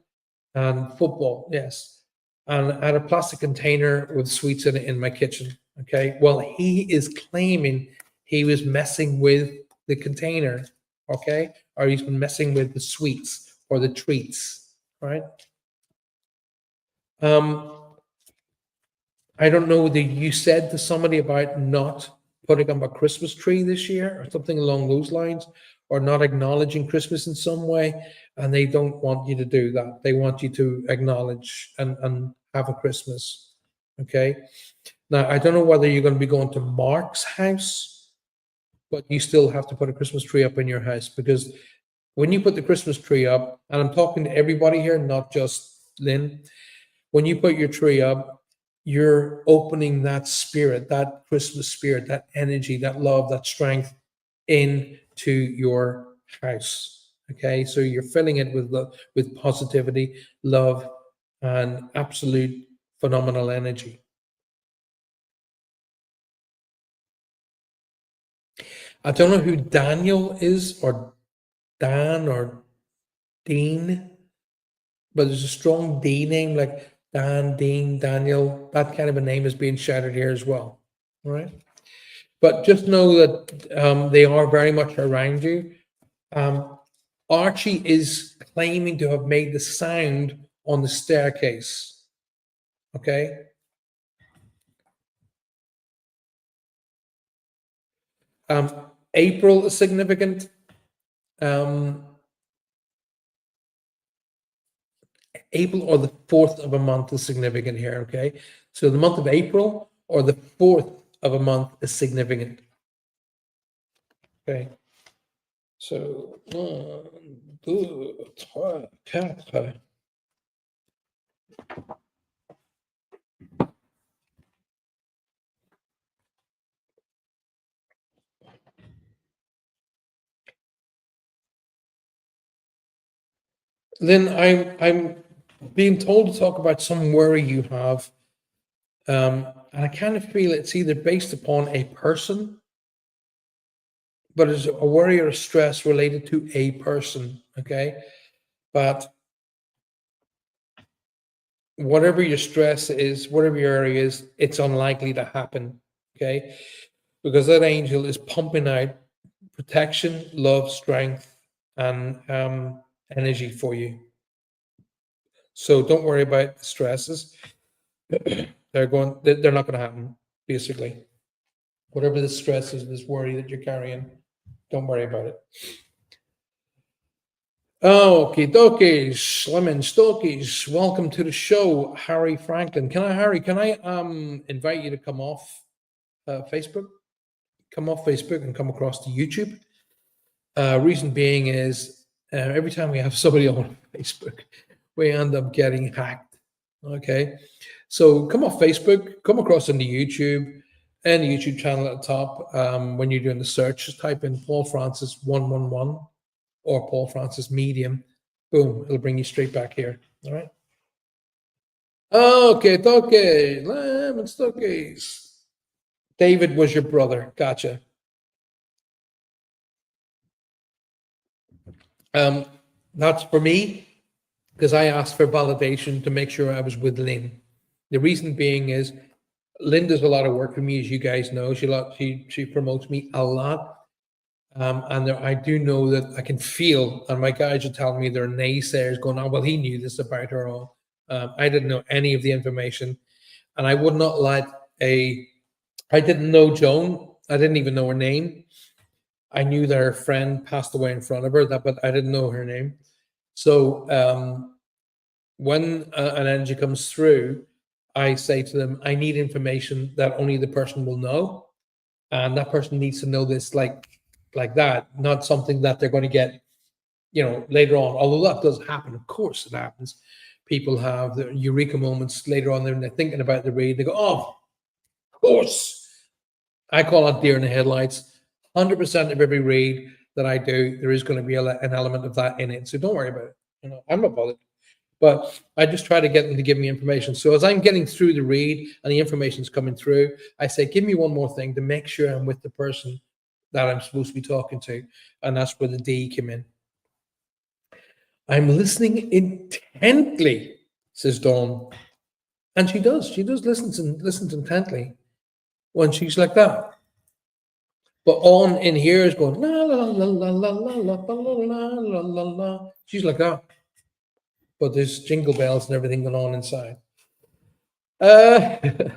and football, yes. And I had a plastic container with sweets in it in my kitchen. Okay. Well, he is claiming he was messing with the container. Okay. Or he's been messing with the sweets or the treats. Right. I don't know that you said to somebody about not putting up a Christmas tree this year or something along those lines, or not acknowledging Christmas in some way, and they don't want you to do that. They want you to acknowledge and have a Christmas. Okay. Now, I don't know whether you're going to be going to Mark's house, but you still have to put a Christmas tree up in your house, because when you put the Christmas tree up, and I'm talking to everybody here, not just Lynn, when you put your tree up, you're opening that spirit, that Christmas spirit, that energy, that love, that strength into your house. Okay, so you're filling it with positivity, love, and absolute phenomenal energy. I don't know who Daniel is, or Dan, or Dean, but there's a strong D name, like Dan, Dean, Daniel. That kind of a name is being shouted here as well. All right. But just know that they are very much around you. Archie is claiming to have made the sound on the staircase. Okay. April is significant. April or the 4th of a month is significant here. Okay. So the month of April or the 4th of a month is significant. Okay. So 1, 2, 3, 4. Then I'm being told to talk about some worry you have, and I kind of feel it's either based upon a person, but it's a worry or a stress related to a person. Okay, but whatever your stress is, whatever your area is, it's unlikely to happen. Okay, because that angel is pumping out protection, love, strength, and energy for you. So don't worry about the stresses. They're not going to happen, basically. Whatever the stress is, this worry that you're carrying, don't worry about it. Okay, dokies, lemon stokies. Welcome to the show, Harry Franklin. Harry, can I invite you to come off Facebook? Come off Facebook and come across to YouTube. Reason being is every time we have somebody on Facebook, we end up getting hacked. Okay, so come off Facebook, come across into YouTube, and the YouTube channel at the top. When you're doing the search, just type in Paul Francis 111 or Paul Francis Medium. Boom, it'll bring you straight back here. All right. Okay, okay, lemon stokies. David was your brother. Gotcha. That's for me, because I asked for validation to make sure I was with Lynn. The reason being is Lynn does a lot of work for me, as you guys know. She promotes me a lot. And I do know that I can feel, and my guys are telling me there are naysayers going on. Well, he knew this about her all. I didn't know any of the information, and I would not let I didn't know Joan. I didn't even know her name. I knew that her friend passed away in front of her, but I didn't know her name. So when an energy comes through, I say to them, I need information that only the person will know, and that person needs to know this like that, not something that they're going to get, later on. Although that does happen, of course, it happens. People have the eureka moments later on. They're thinking about the read. They go, "Oh, of course." I call it deer in the headlights. 100% of every read that I do, there is going to be an element of that in it. So don't worry about it. I'm not bothered. But I just try to get them to give me information. So as I'm getting through the read and the information's coming through, I say, give me one more thing to make sure I'm with the person that I'm supposed to be talking to. And that's where the D came in. I'm listening intently, says Dawn. And she does. She does listens intently when she's like that. But on in here is going, la la la la la la la la la la la. She's like that. But there's jingle bells and everything going on inside. Lynn,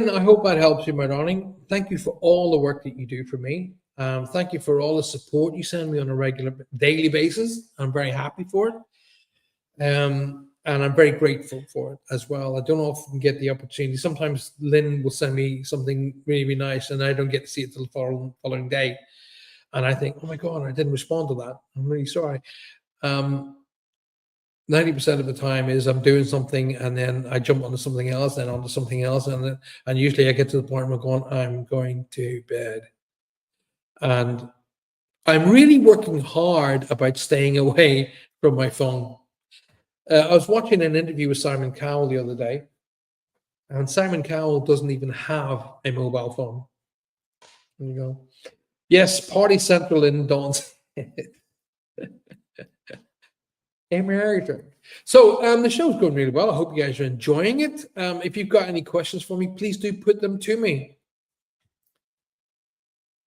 I hope that helps you, my darling. Thank you for all the work that you do for me. Thank you for all the support you send me on a regular, daily basis. I'm very happy for it. And I'm very grateful for it as well. I don't often get the opportunity. Sometimes Lynn will send me something really, really nice, and I don't get to see it till the following day. And I think, oh my God, I didn't respond to that. I'm really sorry. 90% of the time is I'm doing something and then I jump onto something else and onto something else. And usually I get to the point where I'm going to bed. And I'm really working hard about staying away from my phone. I was watching an interview with Simon Cowell the other day, and Simon Cowell doesn't even have a mobile phone. There you go. Yes, Party Central in Dawn's America. So the show's going really well. I hope you guys are enjoying it. If you've got any questions for me, please do put them to me.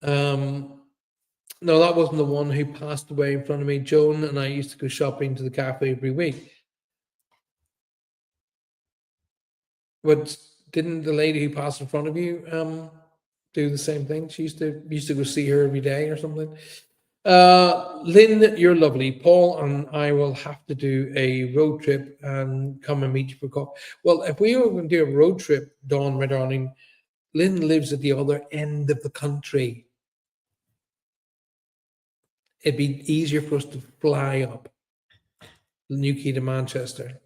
No, that wasn't the one who passed away in front of me. Joan and I used to go shopping to the cafe every week. But didn't the lady who passed in front of you do the same thing? She used to go see her every day or something. Lynn, you're lovely. Paul and I will have to do a road trip and come and meet you for coffee. Well, if we were going to do a road trip, Dawn, my darling, Lynn lives at the other end of the country. It'd be easier for us to fly up Newquay to Manchester.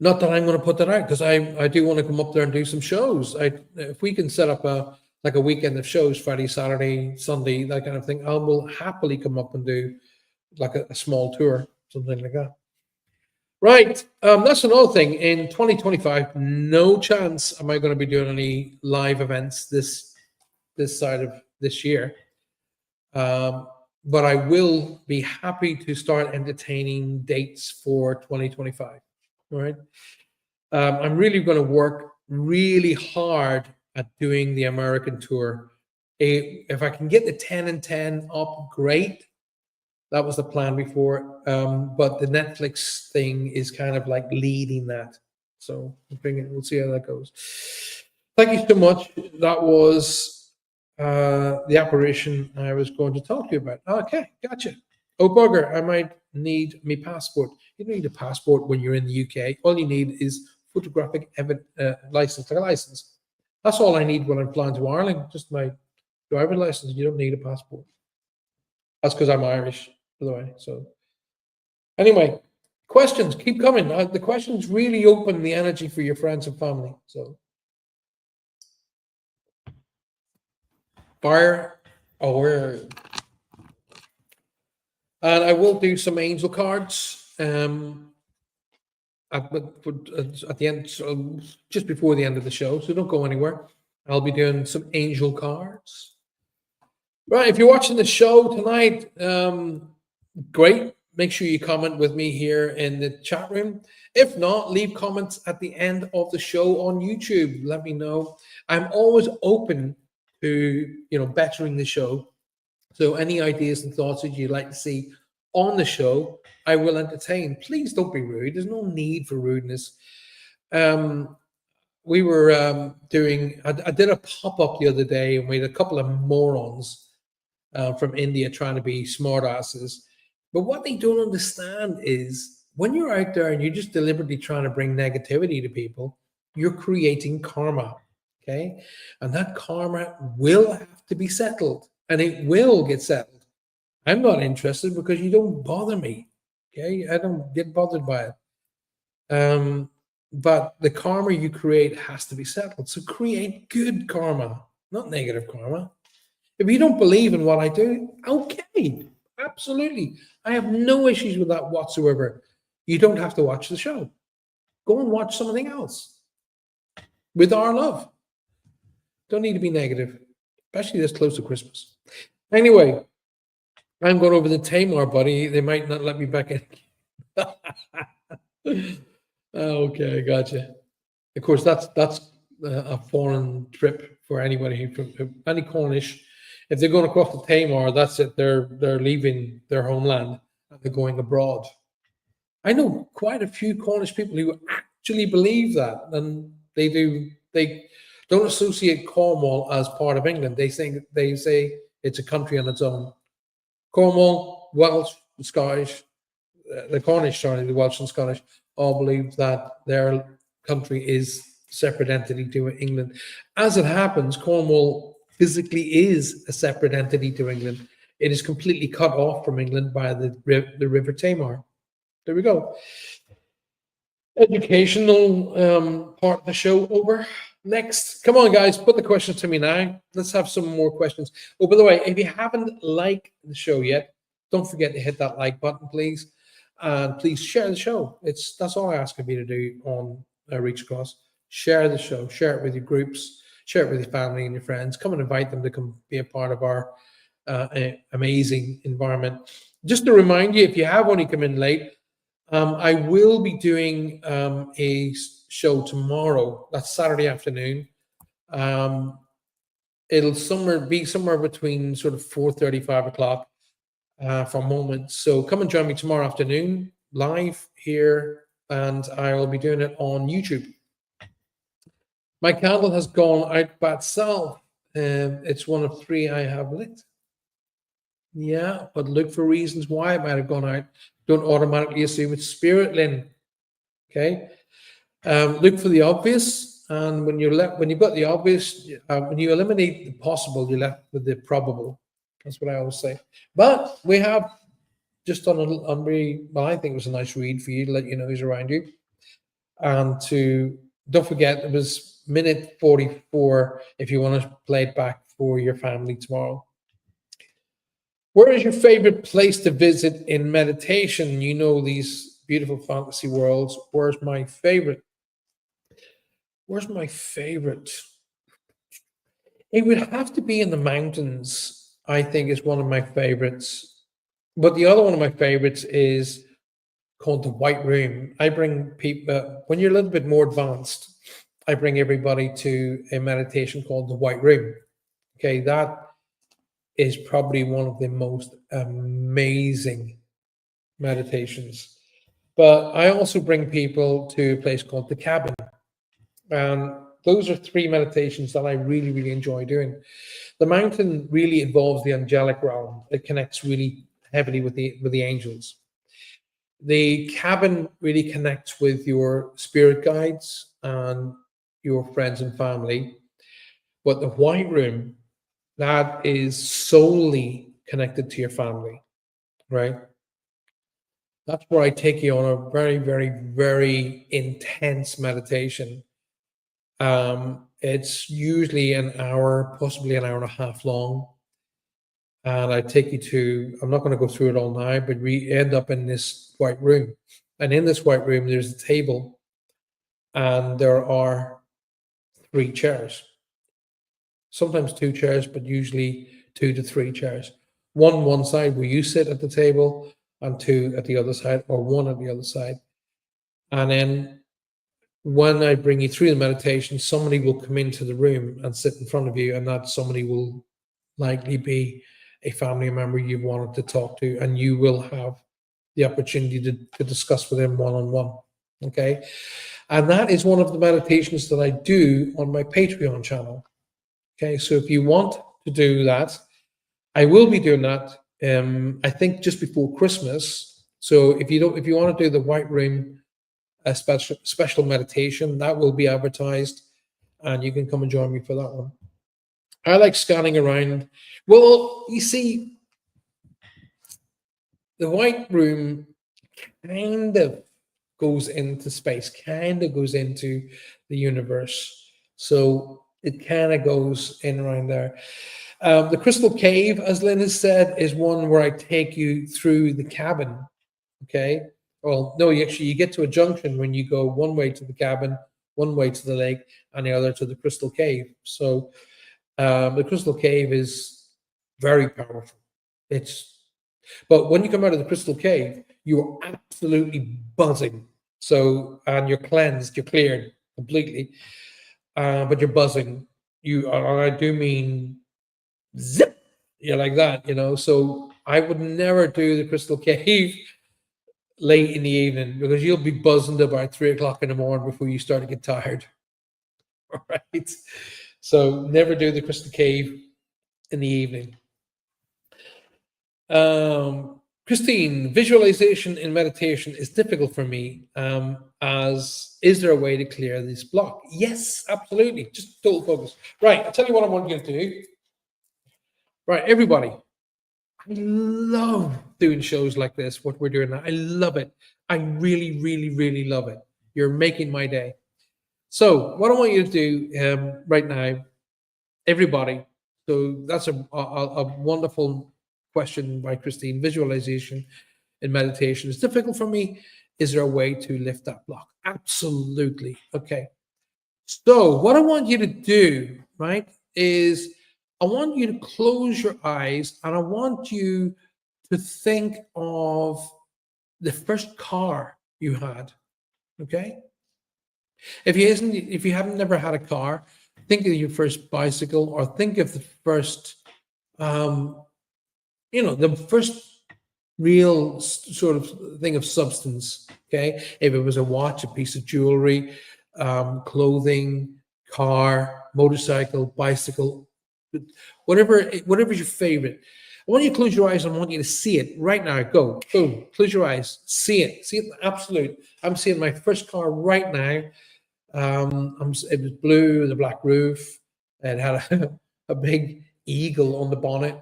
Not that I'm going to put that out, because I do want to come up there and do some shows. If we can set up a weekend of shows, Friday, Saturday, Sunday, that kind of thing, I will happily come up and do like a small tour, something like that. Right. That's another thing. In 2025, no chance am I going to be doing any live events this side of this year. But I will be happy to start entertaining dates for 2025. All right. I'm really going to work really hard at doing the American tour. If I can get the 10 and 10 up, great. That was the plan before. But the Netflix thing is kind of like leading that. So we'll see how that goes. Thank you so much. That was the apparition I was going to talk to you about. Okay, gotcha. Oh, bugger, I might need my passport. You don't need a passport when you're in the UK. All you need is photographic license, like a license. That's all I need when I'm flying to Ireland, just my driver's license. You don't need a passport. That's because I'm Irish, by the way. So anyway, questions, keep coming. The questions really open the energy for your friends and family. So fire away. And I will do some angel cards at the end, so just before the end of the show. So don't go anywhere. I'll be doing some angel cards. Right, if you're watching the show tonight, great. Make sure you comment with me here in the chat room. If not, leave comments at the end of the show on YouTube. Let me know. I'm always open to bettering the show. So any ideas and thoughts that you'd like to see on the show, I will entertain. Please don't be rude. There's no need for rudeness. We were I did a pop-up the other day, and we had a couple of morons from India trying to be smartasses. But what they don't understand is when you're out there and you're just deliberately trying to bring negativity to people, you're creating karma, okay? And that karma will have to be settled, and it will get settled. I'm not interested because you don't bother me, okay? I don't get bothered by it. But the karma you create has to be settled. So create good karma, not negative karma. If you don't believe in what I do, okay, absolutely. I have no issues with that whatsoever. You don't have to watch the show. Go and watch something else with our love. Don't need to be negative, especially this close to Christmas. Anyway, I'm going over to Tamar, buddy. They might not let me back in. Okay, gotcha. Of course, that's a foreign trip for anybody from any Cornish. If they're going across the Tamar, that's it. They're leaving their homeland and they're going abroad. I know quite a few Cornish people who actually believe that, and they don't associate Cornwall as part of England. They say it's a country on its own. Cornwall, Welsh, Scottish, the Cornish, sorry, the Welsh and Scottish all believe that their country is a separate entity to England. As it happens, Cornwall physically is a separate entity to England. It is completely cut off from England by the River Tamar. There we go. Educational part of the show over. Next, come on, guys, put the questions to me now. Let's have some more questions. Oh, by the way, if you haven't liked the show yet, don't forget to hit that like button, please. And please share the show. That's all I ask of you to do on Reach Across. Share the show. Share it with your groups. Share it with your family and your friends. Come and invite them to come be a part of our amazing environment. Just to remind you, if you have only come in late, I will be doing a show tomorrow. That's Saturday afternoon. It'll be somewhere between sort of 4:30, 5 o'clock for moments. So come and join me tomorrow afternoon live here, and I will be doing it on YouTube. My candle has gone out by itself. It's one of 3 I have lit. Yeah, but look for reasons why it might have gone out. Don't automatically assume it's spirit, Lynn. Okay. Look for the obvious, and when you've got the obvious, when you eliminate the possible, you're left with the probable. That's what I always say. But we have just done I think it was a nice read for you to let you know who's around you, and don't forget it was minute 44 if you want to play it back for your family tomorrow. Where is your favorite place to visit in meditation? You know these beautiful fantasy worlds. Where's my favorite? It would have to be in the mountains, I think, is one of my favorites. But the other one of my favorites is called the White Room. I bring people, when you're a little bit more advanced, I bring everybody to a meditation called the White Room. Okay, that is probably one of the most amazing meditations. But I also bring people to a place called the Cabin. And those are three meditations that I really, really enjoy doing. The mountain really involves the angelic realm. It connects really heavily with the angels. The cabin really connects with your spirit guides and your friends and family. But the white room, that is solely connected to your family, right? That's where I take you on a very, very, very intense meditation. It's usually an hour, possibly an hour and a half long. And I take you to, I'm not going to go through it all now, but we end up in this white room. And in this white room, there's a table, and there are three chairs. Sometimes two chairs, but usually 2 to 3 chairs. One side where you sit at the table, and two at the other side, or one at the other side. And then when I bring you through the meditation, somebody will come into the room and sit in front of you, and that somebody will likely be a family member you've wanted to talk to, and you will have the opportunity to discuss with them one-on-one. Okay. And that is one of the meditations that I do on my Patreon channel. Okay. So if you want to do that, I will be doing that. I think just before Christmas. So if you want to do the White Room a special meditation, that will be advertised, and you can come and join me for that one. I like scanning around. Well, you see, the White Room kind of goes into space, kind of goes into the universe. So it kind of goes in around there. The Crystal Cave, as Lynn has said, is one where I take you through the cabin. Okay. Well, no, you get to a junction when you go one way to the cabin, one way to the lake, and the other to the Crystal Cave. So the Crystal Cave is very powerful. But when you come out of the Crystal Cave, you are absolutely buzzing. So, and you're cleansed, you're cleared completely, but you're buzzing. And I do mean zip, like that, So I would never do the Crystal Cave late in the evening, because you'll be buzzing about 3 o'clock in the morning before you start to get tired. All right. So never do the Crystal Cave in the evening. Christine, visualization in meditation is difficult for me. Is there a way to clear this block? Yes, absolutely. Just total focus. Right. I'll tell you what I want you to do. Right, everybody. I love doing shows like this, what we're doing now. I love it. I really, really, really love it. You're making my day. So what I want you to do right now, everybody. So that's a wonderful question by Christine. Visualization in meditation is difficult for me. Is there a way to lift that block? Absolutely. Okay. So what I want you to do, right, is I want you to close your eyes, and I want you to think of the first car you had. Okay. If you haven't never had a car, think of your first bicycle, or think of the first, the first real sort of thing of substance. Okay. If it was a watch, a piece of jewelry, clothing, car, motorcycle, bicycle, whatever's your favorite. I want you to close your eyes, and I want you to see it right now. Go, boom, close your eyes, see it, absolute. I'm seeing my first car right now. It was blue with a black roof. It had a big eagle on the bonnet.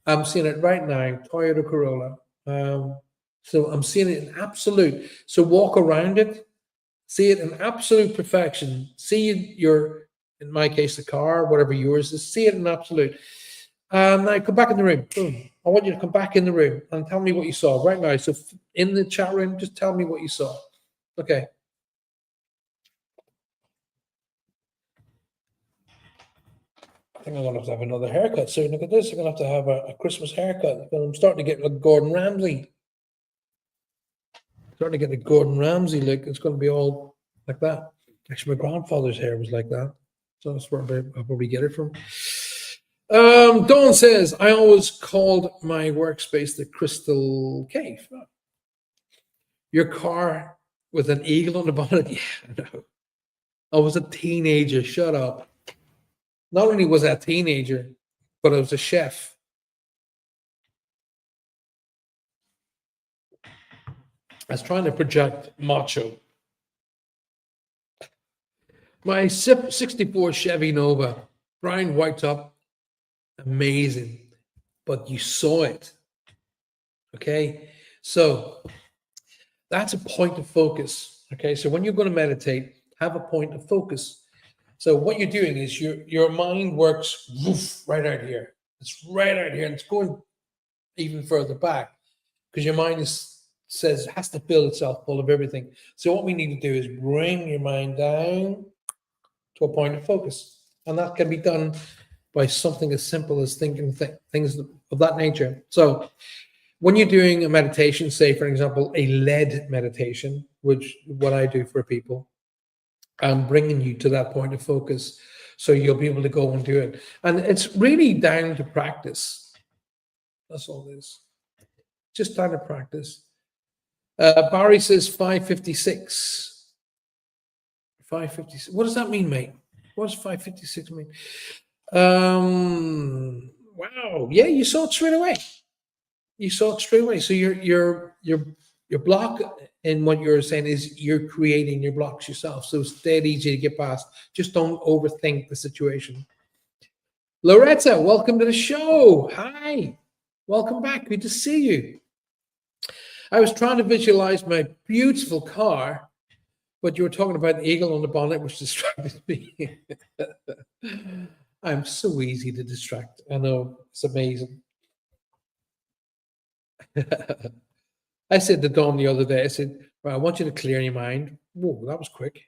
I'm seeing it right now, Toyota Corolla. So I'm seeing it in absolute. So walk around it, see it in absolute perfection. See in my case, the car, whatever yours is, see it in absolute. Now come back in the room. Boom. I want you to come back in the room and tell me what you saw right now. So in the chat room, just tell me what you saw. Okay. I think I'm going to have another haircut soon. Look at this. I'm going to have a Christmas haircut. I'm starting to get like Gordon Ramsay. Starting to get the Gordon Ramsay look. It's going to be all like that. Actually, my grandfather's hair was like that. So that's where I'll probably get it from. Dawn says, I always called my workspace the Crystal Cave. Your car with an eagle on the bonnet? Yeah, I know. I was a teenager. Shut up. Not only was I a teenager, but I was a chef. I was trying to project macho. My 64 Chevy Nova, brown white top, amazing. But you saw it. Okay. So that's a point of focus. Okay. So when you're going to meditate, have a point of focus. So what you're doing is your mind works right out here. It's right out here, and it's going even further back because your mind says it has to fill itself full of everything. So what we need to do is bring your mind down to a point of focus, and that can be done by something as simple as thinking things of that nature. So when you're doing a meditation, say for example a lead meditation, which what I do for people, I'm bringing you to that point of focus, so you'll be able to go and do it. And it's really down to practice. That's all it is. Just down to practice. Barry says 556. 556. What does that mean, mate? What does 556 mean? Wow. Yeah, you saw it straight away. You saw it straight away. So your block in what you're saying is you're creating your blocks yourself. So it's dead easy to get past. Just don't overthink the situation. Loretta, welcome to the show. Hi. Welcome back. Good to see you. I was trying to visualize my beautiful car, but you were talking about the eagle on the bonnet, which distracted me. I'm so easy to distract. I know. It's amazing. I said to Dawn the other day, I said, well, I want you to clear your mind. Whoa, that was quick.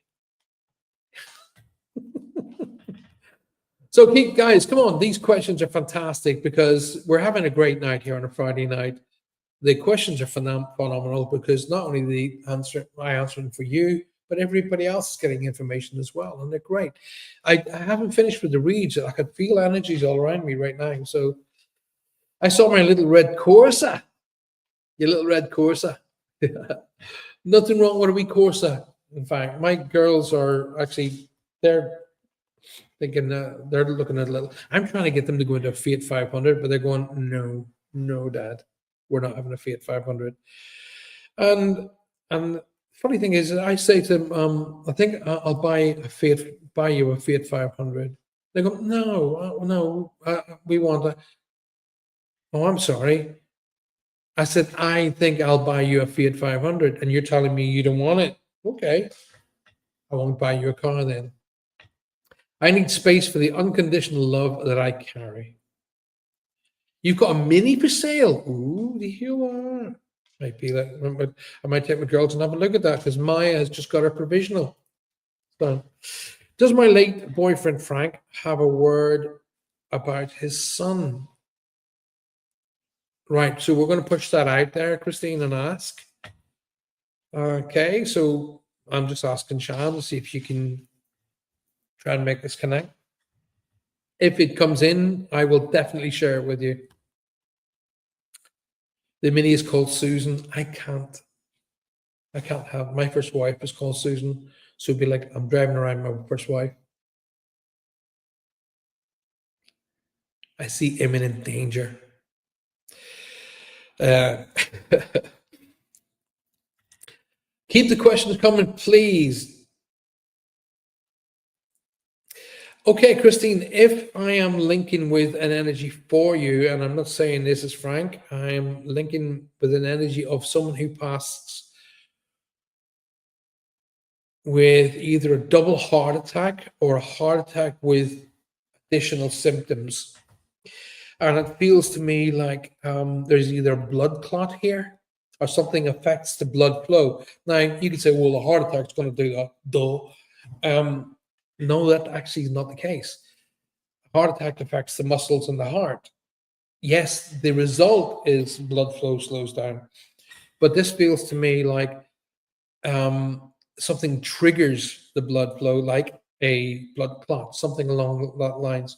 So keep, guys, come on. These questions are fantastic because we're having a great night here on a Friday night. The questions are phenomenal because not only I answering for you, but everybody else is getting information as well, and they're great. I haven't finished with the reads. I can feel energies all around me right now. So I saw my little red Corsa. Your little red Corsa. Nothing wrong with a wee Corsa. In fact, my girls are actually, they're thinking, they're looking at a little. I'm trying to get them to go into a Fiat 500, but they're going, no, Dad, we're not having a Fiat 500. And funny thing is, I say to them, I think I'll buy you a Fiat 500. They go, no, we want a. Oh, I'm sorry. I said, I think I'll buy you a Fiat 500, and you're telling me you don't want it. Okay, I won't buy you a car then. I need space for the unconditional love that I carry. You've got a Mini for sale. Ooh, you are. Might be like, I might take my girls and have a look at that because Maya has just got her provisional. So, does my late boyfriend Frank have a word about his son? Right, so we're going to push that out there, Christine, and ask. Okay, so I'm just asking Shan to see if she can try and make this connect. If it comes in, I will definitely share it with you. The Mini is called Susan. I can't have, my first wife is called Susan. So it'd be like I'm driving around my first wife. I see imminent danger. Keep the questions coming, please. Okay, Christine, if I am linking with an energy for you, and I'm not saying this is Frank, I am linking with an energy of someone who passed with either a double heart attack or a heart attack with additional symptoms. And it feels to me like there's either a blood clot here or something affects the blood flow. Now, you could say, well, a heart attack is going to do that. Duh. No, that actually is not the case. A heart attack affects the muscles in the heart. Yes, the result is blood flow slows down. But this feels to me like something triggers the blood flow, like a blood clot, something along that lines.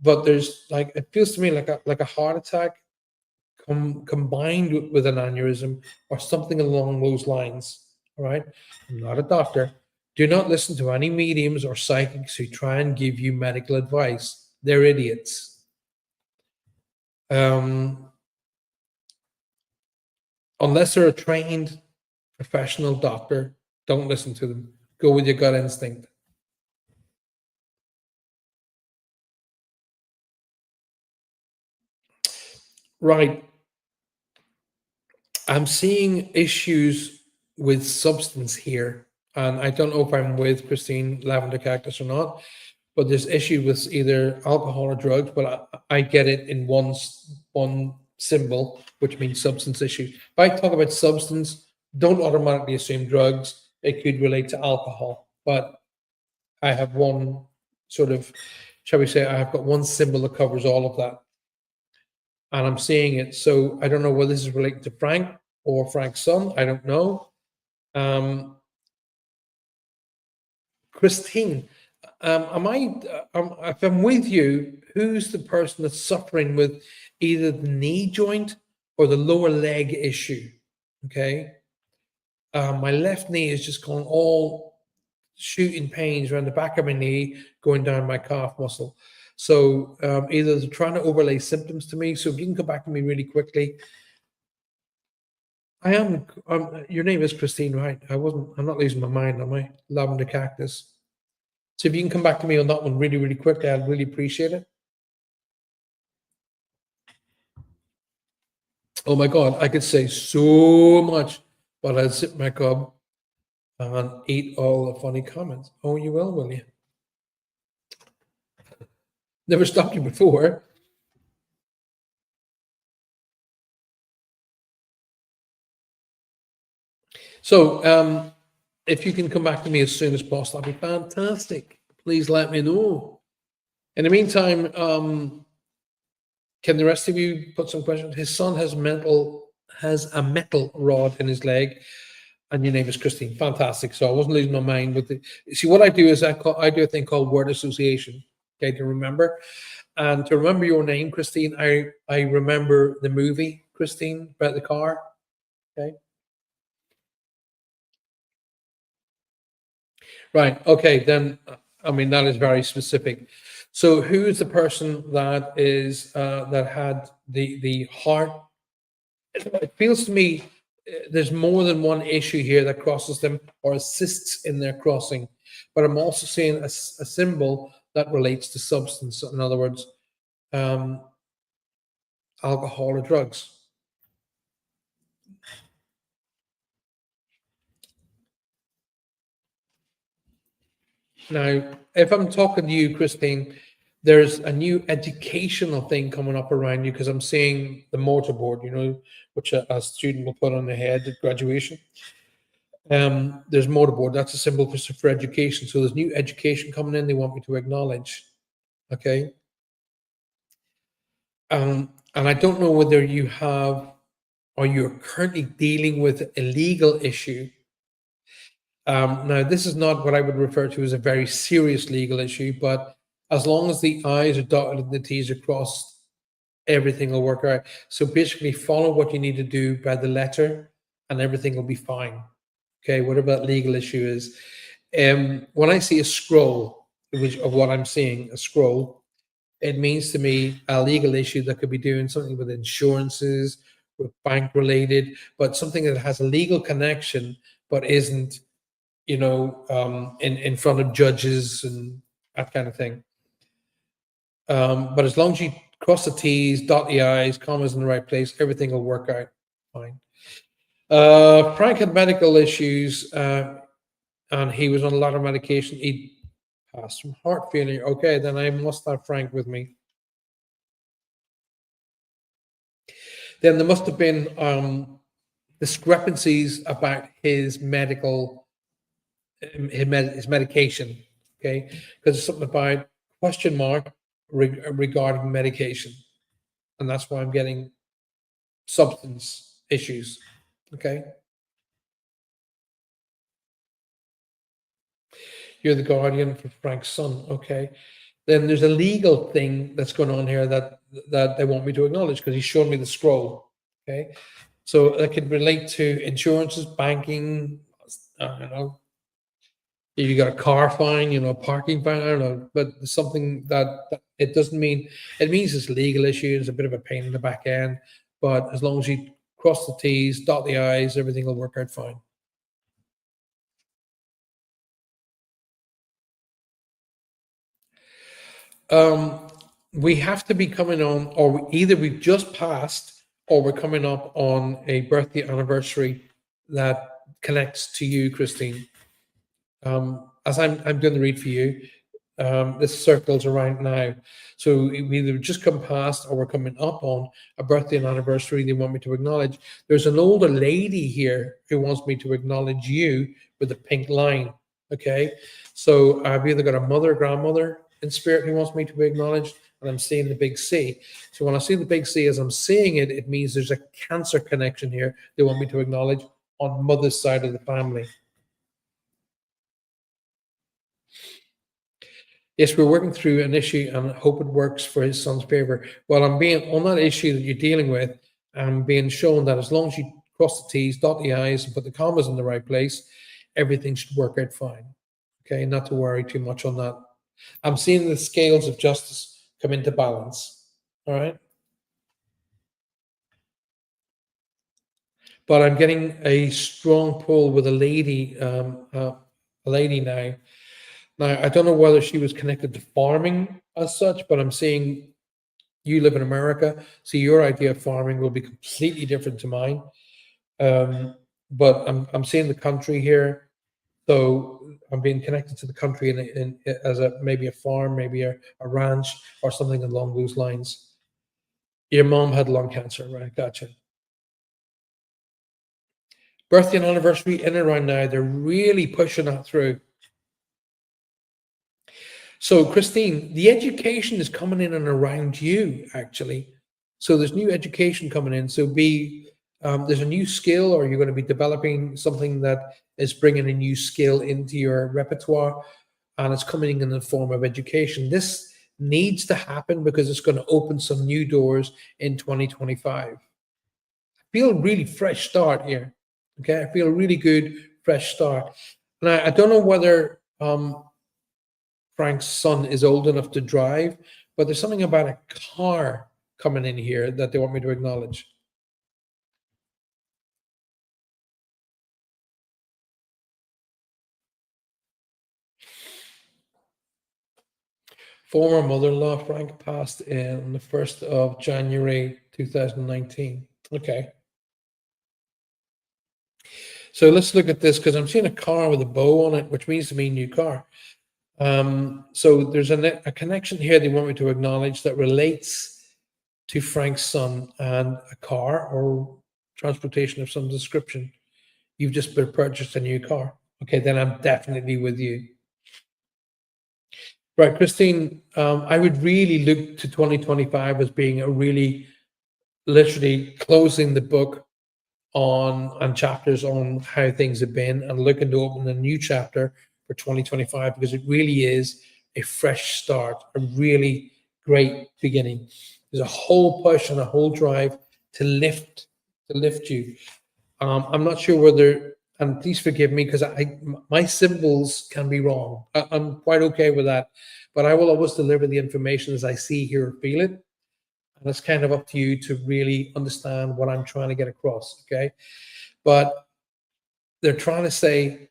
but there's like, it feels to me like a heart attack combined with an aneurysm or something along those lines. All right. I'm not a doctor. Do not listen to any mediums or psychics who try and give you medical advice. They're idiots. Unless they're a trained professional doctor, don't listen to them. Go with your gut instinct. Right. I'm seeing issues with substance here. And I don't know if I'm with Christine Lavender Cactus or not, but there's issue with either alcohol or drugs, but I get it in one symbol, which means substance issue. If I talk about substance, don't automatically assume drugs. It could relate to alcohol, but I have one sort of, shall we say, I have got one symbol that covers all of that. And I'm seeing it. So I don't know whether this is related to Frank or Frank's son. I don't know. Christine, if I'm with you, who's the person that's suffering with either the knee joint or the lower leg issue? Okay. My left knee is just going all shooting pains around the back of my knee, going down my calf muscle. So either they're trying to overlay symptoms to me. So if you can come back to me really quickly. I am. Your name is Christine, right? I'm not losing my mind, am I? Lavender Cactus. So if you can come back to me on that one really, really quickly, I'd really appreciate it. Oh my God, I could say so much, but I'll sit my cub and eat all the funny comments. Oh, you will you? Never stopped you before. So if you can come back to me as soon as possible, that'd be fantastic. Please let me know. In the meantime, can the rest of you put some questions? His son has a metal rod in his leg, and your name is Christine. Fantastic. So I wasn't losing my mind with the. See, what I do is I do a thing called word association. Okay, to remember, and to remember your name, Christine. I remember the movie Christine about the car. Okay. Right. Okay. Then, I mean, that is very specific. So, who is the person that is that had the heart? It feels to me there's more than one issue here that crosses them or assists in their crossing. But I'm also seeing a symbol that relates to substance. In other words, um, alcohol or drugs. Now, if I'm talking to you, Christine, there's a new educational thing coming up around you because I'm seeing the mortarboard, which a student will put on their head at graduation. There's mortarboard. That's a symbol for education. So there's new education coming in. They want me to acknowledge. Okay. And I don't know whether you have or you're currently dealing with a legal issue. Now, this is not what I would refer to as a very serious legal issue, but as long as the I's are dotted and the T's are crossed, everything will work out. So basically, follow what you need to do by the letter, and everything will be fine. Okay, whatever that legal issue is. When I see a scroll, which of what I'm seeing, a scroll, it means to me a legal issue that could be doing something with insurances, with bank related, but something that has a legal connection but isn't in front of judges and that kind of thing. But as long as you cross the T's, dot the I's, commas in the right place, everything will work out fine. Frank had medical issues, and he was on a lot of medication. He passed from heart failure. Okay, then I must have Frank with me. Then there must have been discrepancies about his medication. Okay, because it's something about question mark regarding medication, and that's why I'm getting substance issues. Okay, you're the guardian for Frank's son. Okay, then there's a legal thing that's going on here that they want me to acknowledge because he's shown me the scroll. Okay, so that could relate to insurances, banking. I don't know. If you got a car fine, a parking fine. I don't know, but something that it doesn't mean. It means it's a legal issue. It's a bit of a pain in the back end, but as long as you cross the T's, dot the I's, everything will work out fine. We have to be coming on, or either we've just passed, or we're coming up on a birthday anniversary that connects to you, Christine. As I'm doing the read for you, this circles around now. So we either just come past or we're coming up on a birthday and anniversary they want me to acknowledge. There's an older lady here who wants me to acknowledge you with a pink line. Okay. So I've either got a mother, grandmother in spirit who wants me to be acknowledged, and I'm seeing the big C. So when I see the big C, as I'm seeing it, it means there's a cancer connection here they want me to acknowledge on mother's side of the family. Yes, we're working through an issue and hope it works for his son's favor. Well, I'm being on that issue that you're dealing with, I'm being shown that as long as you cross the T's, dot the I's, and put the commas in the right place, everything should work out fine. Okay, not to worry too much on that. I'm seeing the scales of justice come into balance. All right. But I'm getting a strong pull with a lady now. Now, I don't know whether she was connected to farming as such, but I'm seeing you live in America, so your idea of farming will be completely different to mine. But I'm seeing the country here, so I'm being connected to the country in as a maybe a farm, maybe a ranch or something along those lines. Your mom had lung cancer, right? Gotcha. Birthday and anniversary in and around now, they're really pushing that through. So, Christine, the education is coming in and around you, actually. So there's new education coming in. So there's a new skill, or you're going to be developing something that is bringing a new skill into your repertoire, and it's coming in the form of education. This needs to happen because it's going to open some new doors in 2025. I feel a really fresh start here. Okay, I feel a really good fresh start. And I don't know whether Frank's son is old enough to drive, but there's something about a car coming in here that they want me to acknowledge. Former mother-in-law Frank passed in the 1st of January 2019. Okay. So let's look at this because I'm seeing a car with a bow on it, which means to me new car. So there's a connection here they want me to acknowledge that relates to Frank's son and a car or transportation of some description. You've just purchased a new car. Okay, then I'm definitely with you. Right, Christine, I would really look to 2025 as being a really literally closing the book on chapters on how things have been and looking to open a new chapter for 2025 because it really is a fresh start, a really great beginning. There's a whole push and a whole drive to lift you. I'm not sure whether, and please forgive me because my symbols can be wrong. I'm quite okay with that, but I will always deliver the information as I see, hear, or feel it. And it's kind of up to you to really understand what I'm trying to get across. Okay. But they're trying to say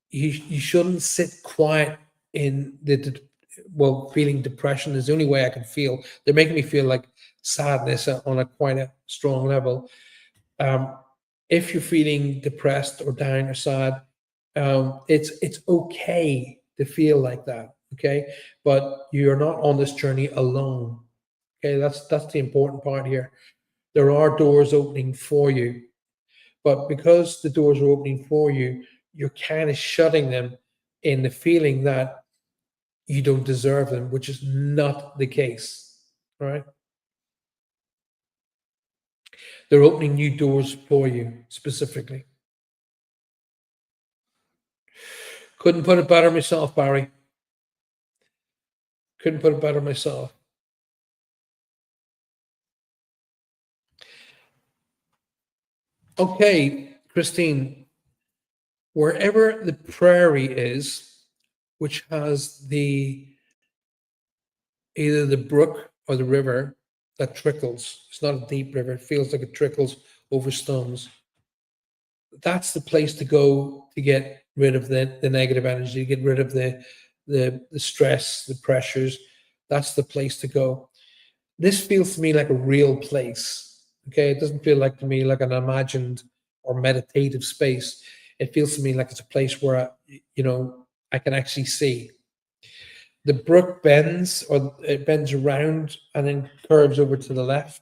you shouldn't sit quiet in feeling depression is the only way I can feel. They're making me feel like sadness on a quite a strong level. If you're feeling depressed or down or sad, it's okay to feel like that. Okay. But you're not on this journey alone. Okay, that's the important part here. There are doors opening for you, but because the doors are opening for you, you're kind of shutting them in the feeling that you don't deserve them, which is not the case. All right. They're opening new doors for you specifically. Couldn't put it better myself, Barry. Couldn't put it better myself. Okay, Christine, wherever the prairie is, which has either the brook or the river that trickles, it's not a deep river, it feels like it trickles over stones. That's the place to go to get rid of the negative energy, get rid of the stress, the pressures. That's the place to go. This feels to me like a real place. Okay, it doesn't feel like to me like an imagined or meditative space. It feels to me like it's a place where I can actually see. The brook bends, or it bends around and then curves over to the left,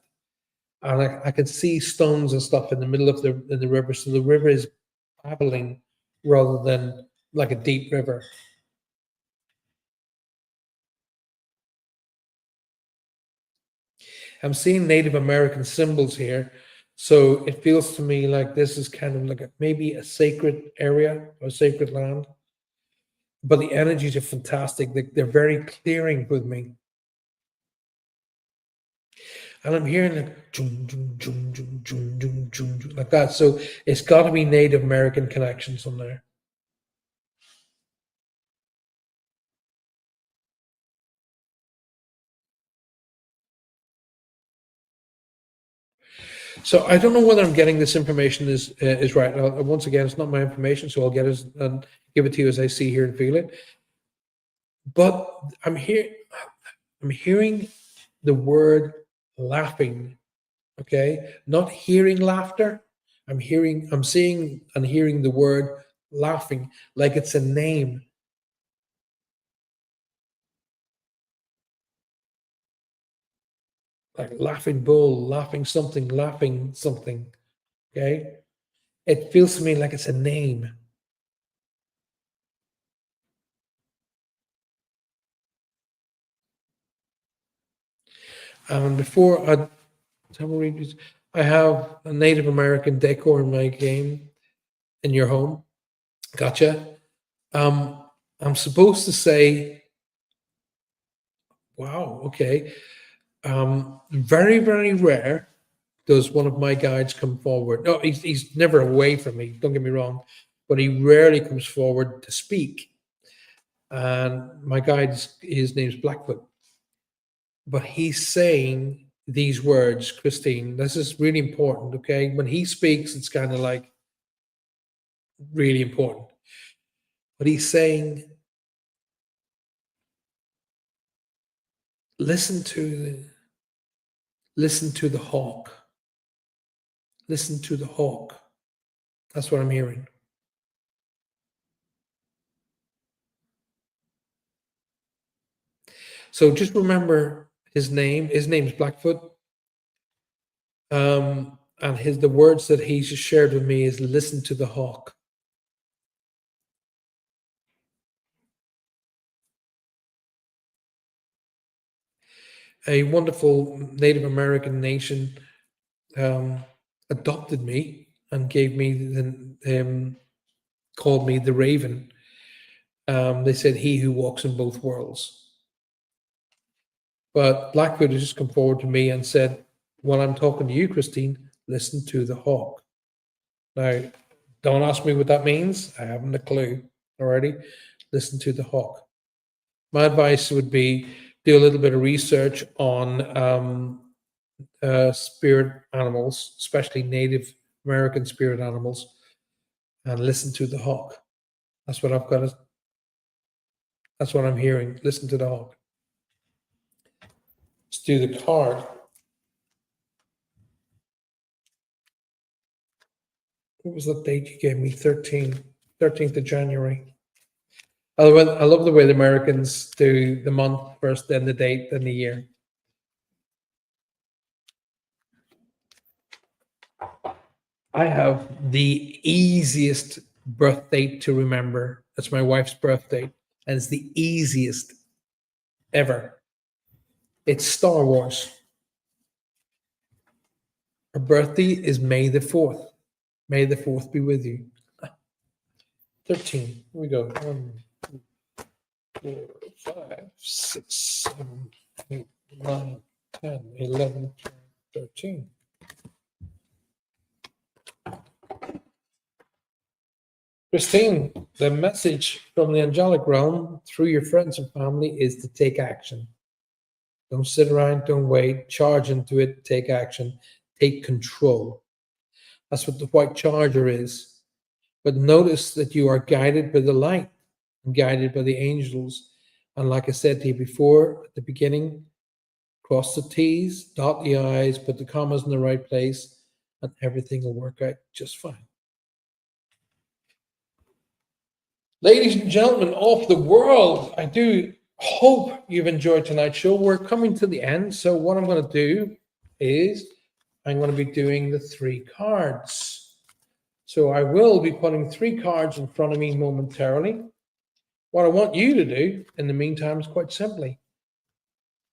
and I can see stones and stuff in the middle of the river. So the river is babbling rather than like a deep river. I'm seeing Native American symbols here. So it feels to me like this is kind of like maybe a sacred area or sacred land. But the energies are fantastic. They're very clearing with me. And I'm hearing like, like that. So it's got to be Native American connections on there. So I don't know whether I'm getting this information is right. Once again, it's not my information, so I'll get it and give it to you as I see, hear, and feel it. But I'm hearing the word laughing. Okay, not hearing laughter. I'm seeing and hearing the word laughing like it's a name. Like laughing bull, laughing something, laughing something. Okay, it feels to me like it's a name. And before I have a Native American decor in my game in your home. Gotcha. Um, I'm supposed to say, wow, okay. Very, very rare does one of my guides come forward. No, he's never away from me, don't get me wrong, but he rarely comes forward to speak. And my guide, his name's Blackfoot. But he's saying these words, Christine. This is really important, okay? When he speaks, it's kind of like really important. But he's saying, listen to the hawk. Listen to the hawk. That's what I'm hearing. So just remember his name. His name's Blackfoot. And the words that he's just shared with me is listen to the hawk. A wonderful Native American nation adopted me and gave me called me the Raven. They said, "He who walks in both worlds." But Blackfoot has just come forward to me and said, "When I'm talking to you, Christine, listen to the hawk." Now, don't ask me what that means. I haven't a clue already. Listen to the hawk. My advice would be do a little bit of research on spirit animals, especially Native American spirit animals, and listen to the hawk. That's what I've got. That's what I'm hearing. Listen to the hawk. Let's do the card. What was the date you gave me? 13th of January. I love the way the Americans do the month first, then the date, then the year. I have the easiest birth date to remember. That's my wife's birthday, and it's the easiest ever. It's Star Wars. Her birthday is May the 4th. May the 4th be with you. 13. Here we go. 1, 2, 4, 5, 6, 7, 8, 9, 10, 11, 12, 13. Christine, the message from the angelic realm through your friends and family is to take action. Don't sit around, don't wait, charge into it, take action, take control. That's what the white charger is. But notice that you are guided by the light and guided by the angels. And like I said to you before at the beginning, cross the T's, dot the I's, put the commas in the right place, and everything will work out just fine. Ladies and gentlemen of the world, I do hope you've enjoyed tonight's show. We're coming to the end. So what I'm going to do is I'm going to be doing the 3 cards. So I will be putting 3 cards in front of me momentarily. What I want you to do in the meantime is quite simply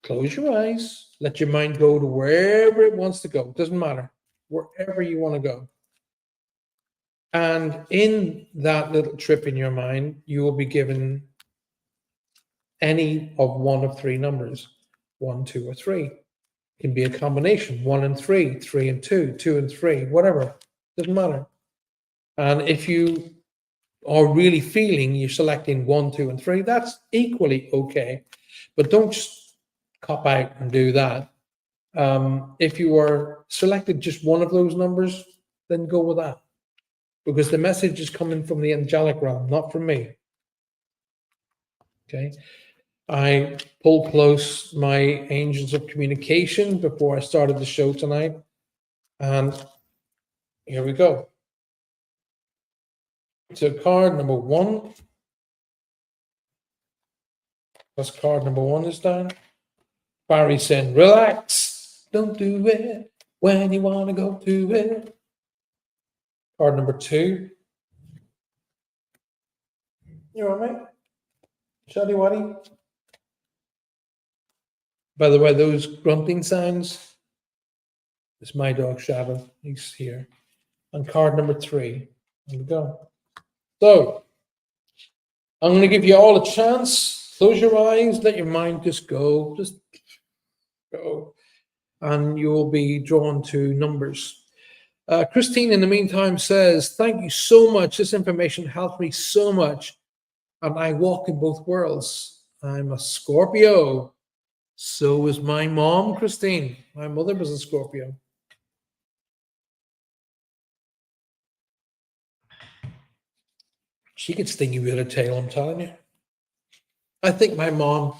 close your eyes, let your mind go to wherever it wants to go. It doesn't matter, wherever you want to go. And in that little trip in your mind, you will be given any of one of 3 numbers, 1, 2, or 3. It can be a combination, 1 and 3, 3 and 2, 2 and 3, whatever. Doesn't matter. And if you are really feeling you're selecting 1, 2, and 3, that's equally okay. But don't just cop out and do that. If you are selected just one of those numbers, then go with that. Because the message is coming from the angelic realm, not from me. Okay. I pulled close my angels of communication before I started the show tonight. And here we go. So card number 1. That's card number 1 is down. Barry saying, relax, don't do it when you want to go to it. Card number 2. You all right? Shuddy Waddy? By the way, those grunting sounds, it's my dog Shadow. He's here. And card number 3. There we go. So, I'm going to give you all a chance. Close your eyes, let your mind just go. Just go. And you will be drawn to numbers. Christine, in the meantime, says, thank you so much. This information helped me so much. And I walk in both worlds. I'm a Scorpio. So is my mom, Christine. My mother was a Scorpio. She could sting you with a tail, I'm telling you. I think my mom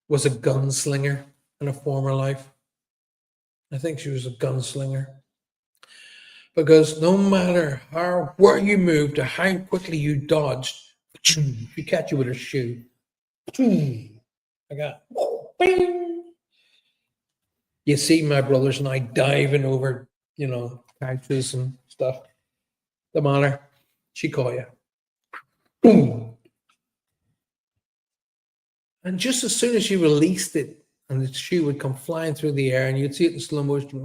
was a gunslinger in a former life. I think she was a gunslinger. Because no matter where you moved or how quickly you dodged, she catch you with her shoe. I got, bing. You see my brothers and I diving over, couches and stuff. The matter, she caught you. Boom. And just as soon as she released it, and the shoe would come flying through the air, and you'd see it in slow motion,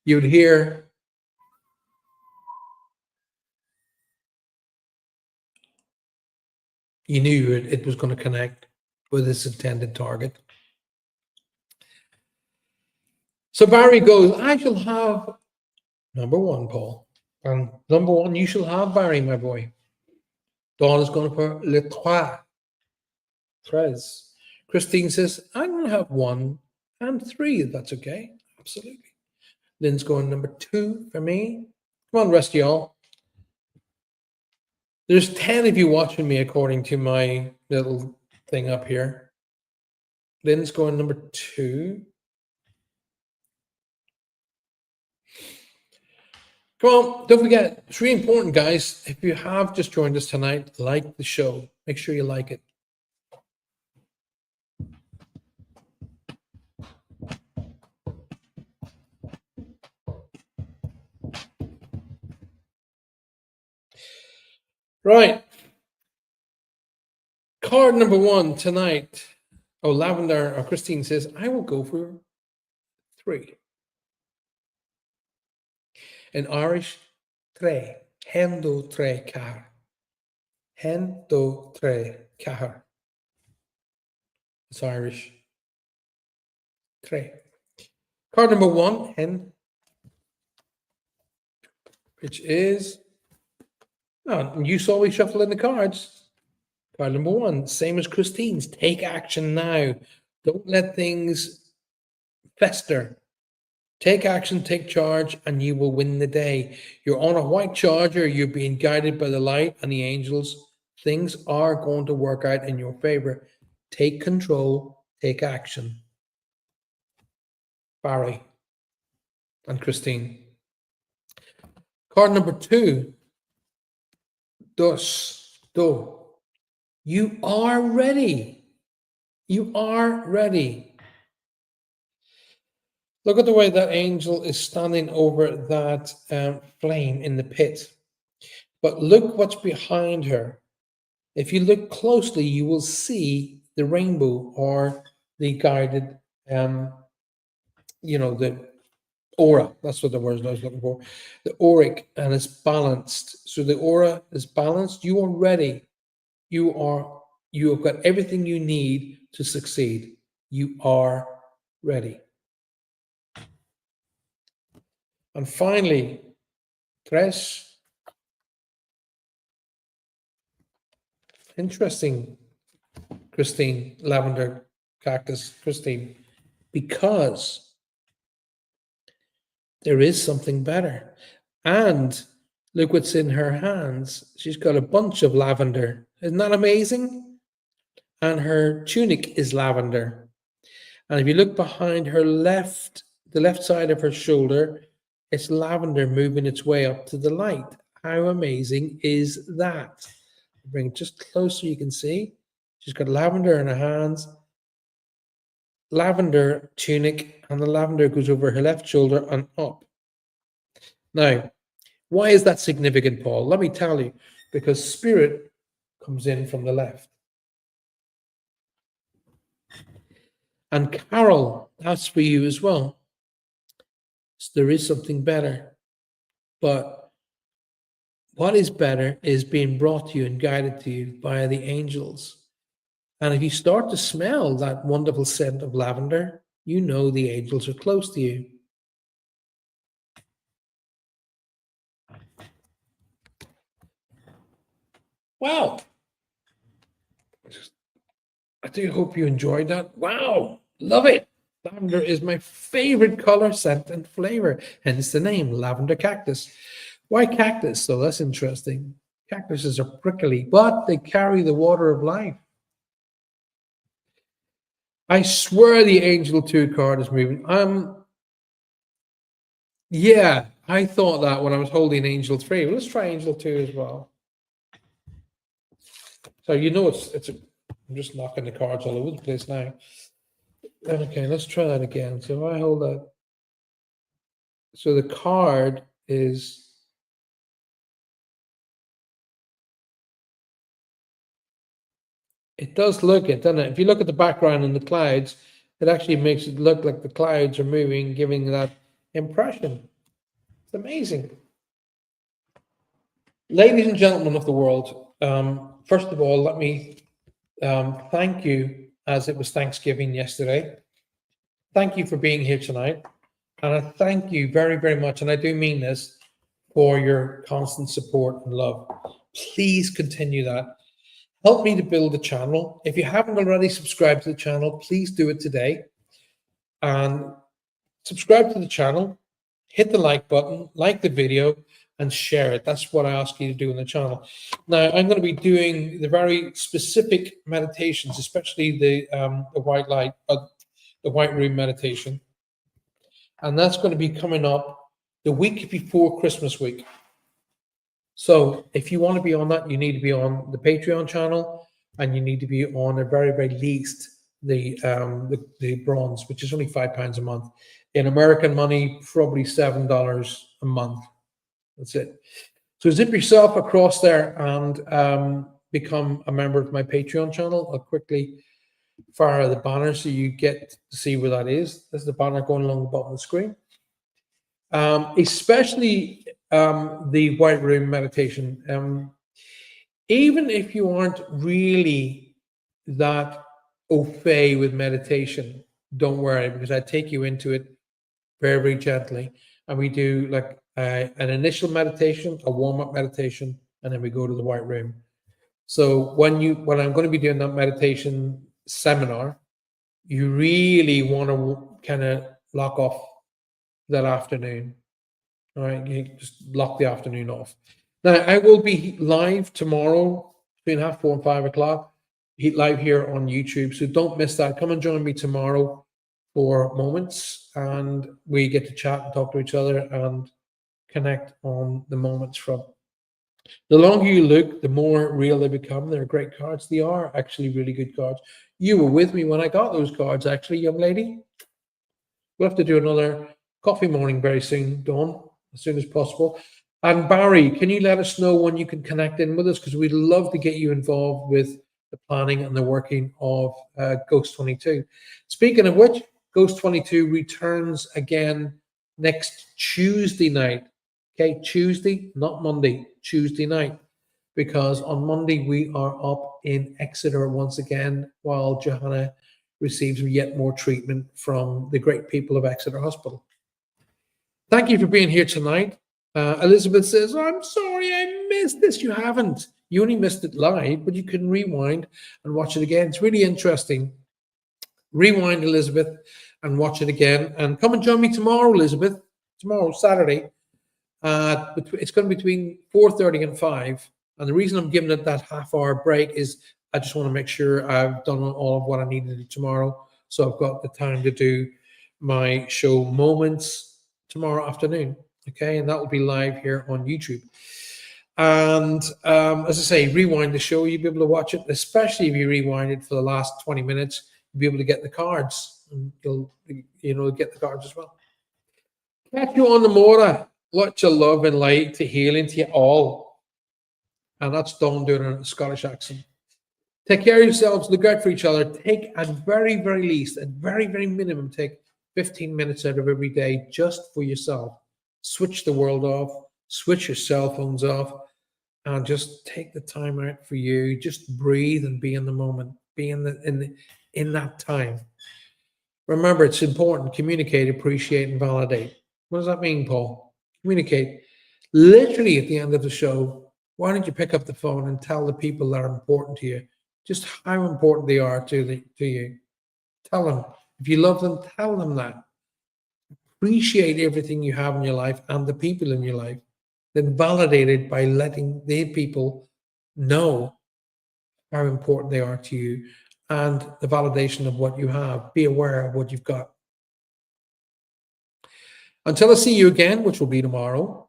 you'd hear you knew it was going to connect with its intended target. So Barry goes, I shall have number 1, Paul. And number 1, you shall have, Barry, my boy. Dawn is going for le trois. 13. Christine says, I'm going to have 1 and 3, if that's okay. Absolutely. Lynn's going number 2 for me. Come on, rest of y'all. There's 10 of you watching me according to my little thing up here. Lynn's going number 2. Come on, don't forget, it's really important, guys. If you have just joined us tonight, like the show. Make sure you like it. Right. Card number 1 tonight. Oh, Lavender or Christine says, I will go for 3. In Irish, tre, hendo tre car. Hen, do, tre, cahar. It's Irish. Tre. Card number 1, hen, which is, oh, you saw me shuffling the cards. Card number 1, same as Christine's. Take action now. Don't let things fester. Take action, take charge, and you will win the day. You're on a white charger. You're being guided by the light and the angels. Things are going to work out in your favor. Take control, take action. Barry and Christine. Card number 2, dos, do. You are ready. You are ready. Look at the way that angel is standing over that flame in the pit. But look what's behind her. If you look closely, you will see the rainbow or the guided, the aura. That's what the word I was looking for. The auric, and it's balanced. So the aura is balanced. You are ready. You have got everything you need to succeed. You are ready. And finally, tres. Interesting, Christine, lavender cactus, Christine, because there is something better. And look what's in her hands. She's got a bunch of lavender. Isn't that amazing? And her tunic is lavender. And if you look behind her the left side of her shoulder, it's lavender moving its way up to the light. How amazing is that? Bring it just closer, you can see. She's got lavender in her hands, lavender tunic, and the lavender goes over her left shoulder and up. Now, why is that significant, Paul? Let me tell you, because spirit comes in from the left. And Carol, that's for you as well. So there is something better. But what is better is being brought to you and guided to you by the angels. And if you start to smell that wonderful scent of lavender, you know the angels are close to you. Wow. I do hope you enjoyed that. Wow. Love it. Lavender is my favorite color, scent, and flavor. Hence the name, lavender cactus. Why cactus? So that's interesting. Cactuses are prickly, but they carry the water of life. I swear the Angel 2 card is moving. Yeah, I thought that when I was holding Angel 3. Well, let's try Angel 2 as well. So I'm just knocking the cards all over the place now. Okay, let's try that again. So if I hold that. So the card is, it does look it, doesn't it? If you look at the background in the clouds, it actually makes it look like the clouds are moving, giving that impression. It's amazing. Ladies and gentlemen of the world, first of all, let me thank you, as it was Thanksgiving yesterday. Thank you for being here tonight. And I thank you very, very much, and I do mean this, for your constant support and love. Please continue that. Help me to build the channel. If you haven't already subscribed to the channel, please do it today. And subscribe to the channel, hit the like button, like the video, and share it. That's what I ask you to do on the channel. Now, I'm going to be doing the very specific meditations, especially the white light, the white room meditation. And that's going to be coming up the week before Christmas week. So if you want to be on that, you need to be on the Patreon channel, and you need to be on, at very, very least, the bronze, which is only £5 a month. In American money, probably $7 a month. That's it. So zip yourself across there and become a member of my Patreon channel. I'll quickly fire the banner so you get to see where that is. There's the banner going along the bottom of the screen. Especially the white room meditation. Even if you aren't really that au fait with meditation, don't worry, because I take you into it very, very gently. And we do like an initial meditation, a warm-up meditation, and then we go to the white room. So when I'm going to be doing that meditation seminar, you really want to kind of lock off that afternoon. All right, you just lock the afternoon off. Now I will be live tomorrow between 4:30 and 5 o'clock. Live here on YouTube, so don't miss that. Come and join me tomorrow for moments, and we get to chat and talk to each other and connect on the moments from. The longer you look, the more real they become. They're great cards. They are actually really good cards. You were with me when I got those cards, actually, young lady. We'll have to do another coffee morning very soon, Dawn, as soon as possible. And Barry, can you let us know when you can connect in with us? Because we'd love to get you involved with the planning and the working of Ghost 22. Speaking of which, Ghost 22 returns again next Tuesday night. Okay, Tuesday, not Monday, Tuesday night. Because on Monday we are up in Exeter once again while Johanna receives yet more treatment from the great people of Exeter Hospital. Thank you for being here tonight. Elizabeth says, I'm sorry I missed this. You haven't. You only missed it live, but you can rewind and watch it again. It's really interesting. Rewind, Elizabeth, and watch it again. And come and join me tomorrow, Elizabeth. Tomorrow, Saturday. It's going to be between 4:30 and 5. And the reason I'm giving it that half-hour break is I just want to make sure I've done all of what I need to do tomorrow. So I've got the time to do my show Moments tomorrow afternoon. Okay, and that will be live here on YouTube. And as I say, rewind the show, you'll be able to watch it, especially if you rewind it for the last 20 minutes, you'll be able to get the cards. And you'll get the cards as well. Catch you on the Mora. Lots of love and light to healing to you all. And that's Dawn doing it in a Scottish accent. Take care of yourselves. Look out for each other. Take, at very, very least, at very, very minimum, take 15 minutes out of every day just for yourself. Switch the world off. Switch your cell phones off. And just take the time out for you. Just breathe and be in the moment. Be in that time. Remember, it's important. Communicate, appreciate, and validate. What does that mean, Paul? Communicate. Literally at the end of the show, why don't you pick up the phone and tell the people that are important to you just how important they are to you? Tell them. If you love them, tell them that. Appreciate everything you have in your life and the people in your life. Then validate it by letting the people know how important they are to you and the validation of what you have. Be aware of what you've got. Until I see you again, which will be tomorrow,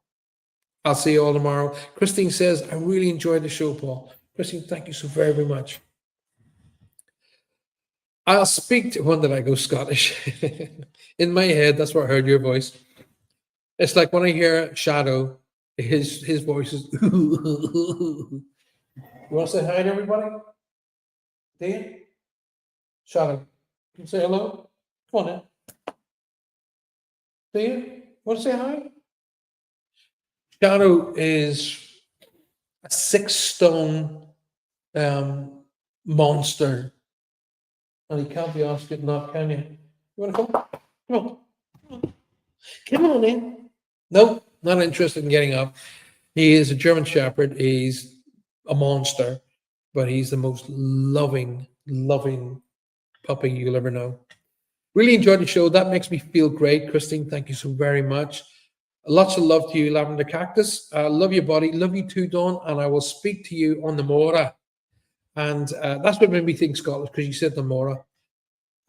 I'll see you all tomorrow. Christine says, I really enjoyed the show, Paul. Christine, thank you so very, very much. I'll speak to, when did I go Scottish? In my head, that's where I heard your voice. It's like when I hear Shadow, his voice is, You want to say hi to everybody? Do you? Shadow, can you say hello? Come on in. Do you want to say hi? Shadow is a 6-stone monster, and he can't be asked it not, can you? You want to come? Come on in. No, not interested in getting up. He is a German Shepherd. He's a monster, but he's the most loving puppy you'll ever know. Really enjoyed the show. That makes me feel great. Christine, thank you so very much. Lots of love to you, Lavender Cactus. Love you, buddy. Love you too, Dawn. And I will speak to you on the Mora. And that's what made me think Scotland, because you said the Mora.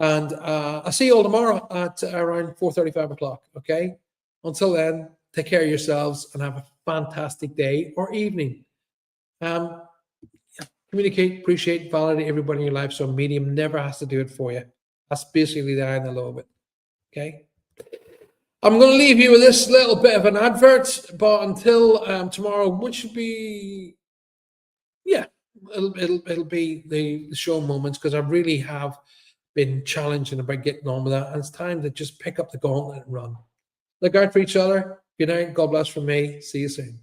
And I'll see you all tomorrow at around 4:30, 5 o'clock. Okay? Until then, take care of yourselves and have a fantastic day or evening. Communicate, appreciate, validate everybody in your life, so a medium never has to do it for you. That's basically the eye in the low of it. Okay? I'm going to leave you with this little bit of an advert, but until tomorrow, which should be, it'll be the show Moments, because I really have been challenging about getting on with that, and it's time to just pick up the gauntlet and run. Look out for each other. Good night. God bless from me. See you soon.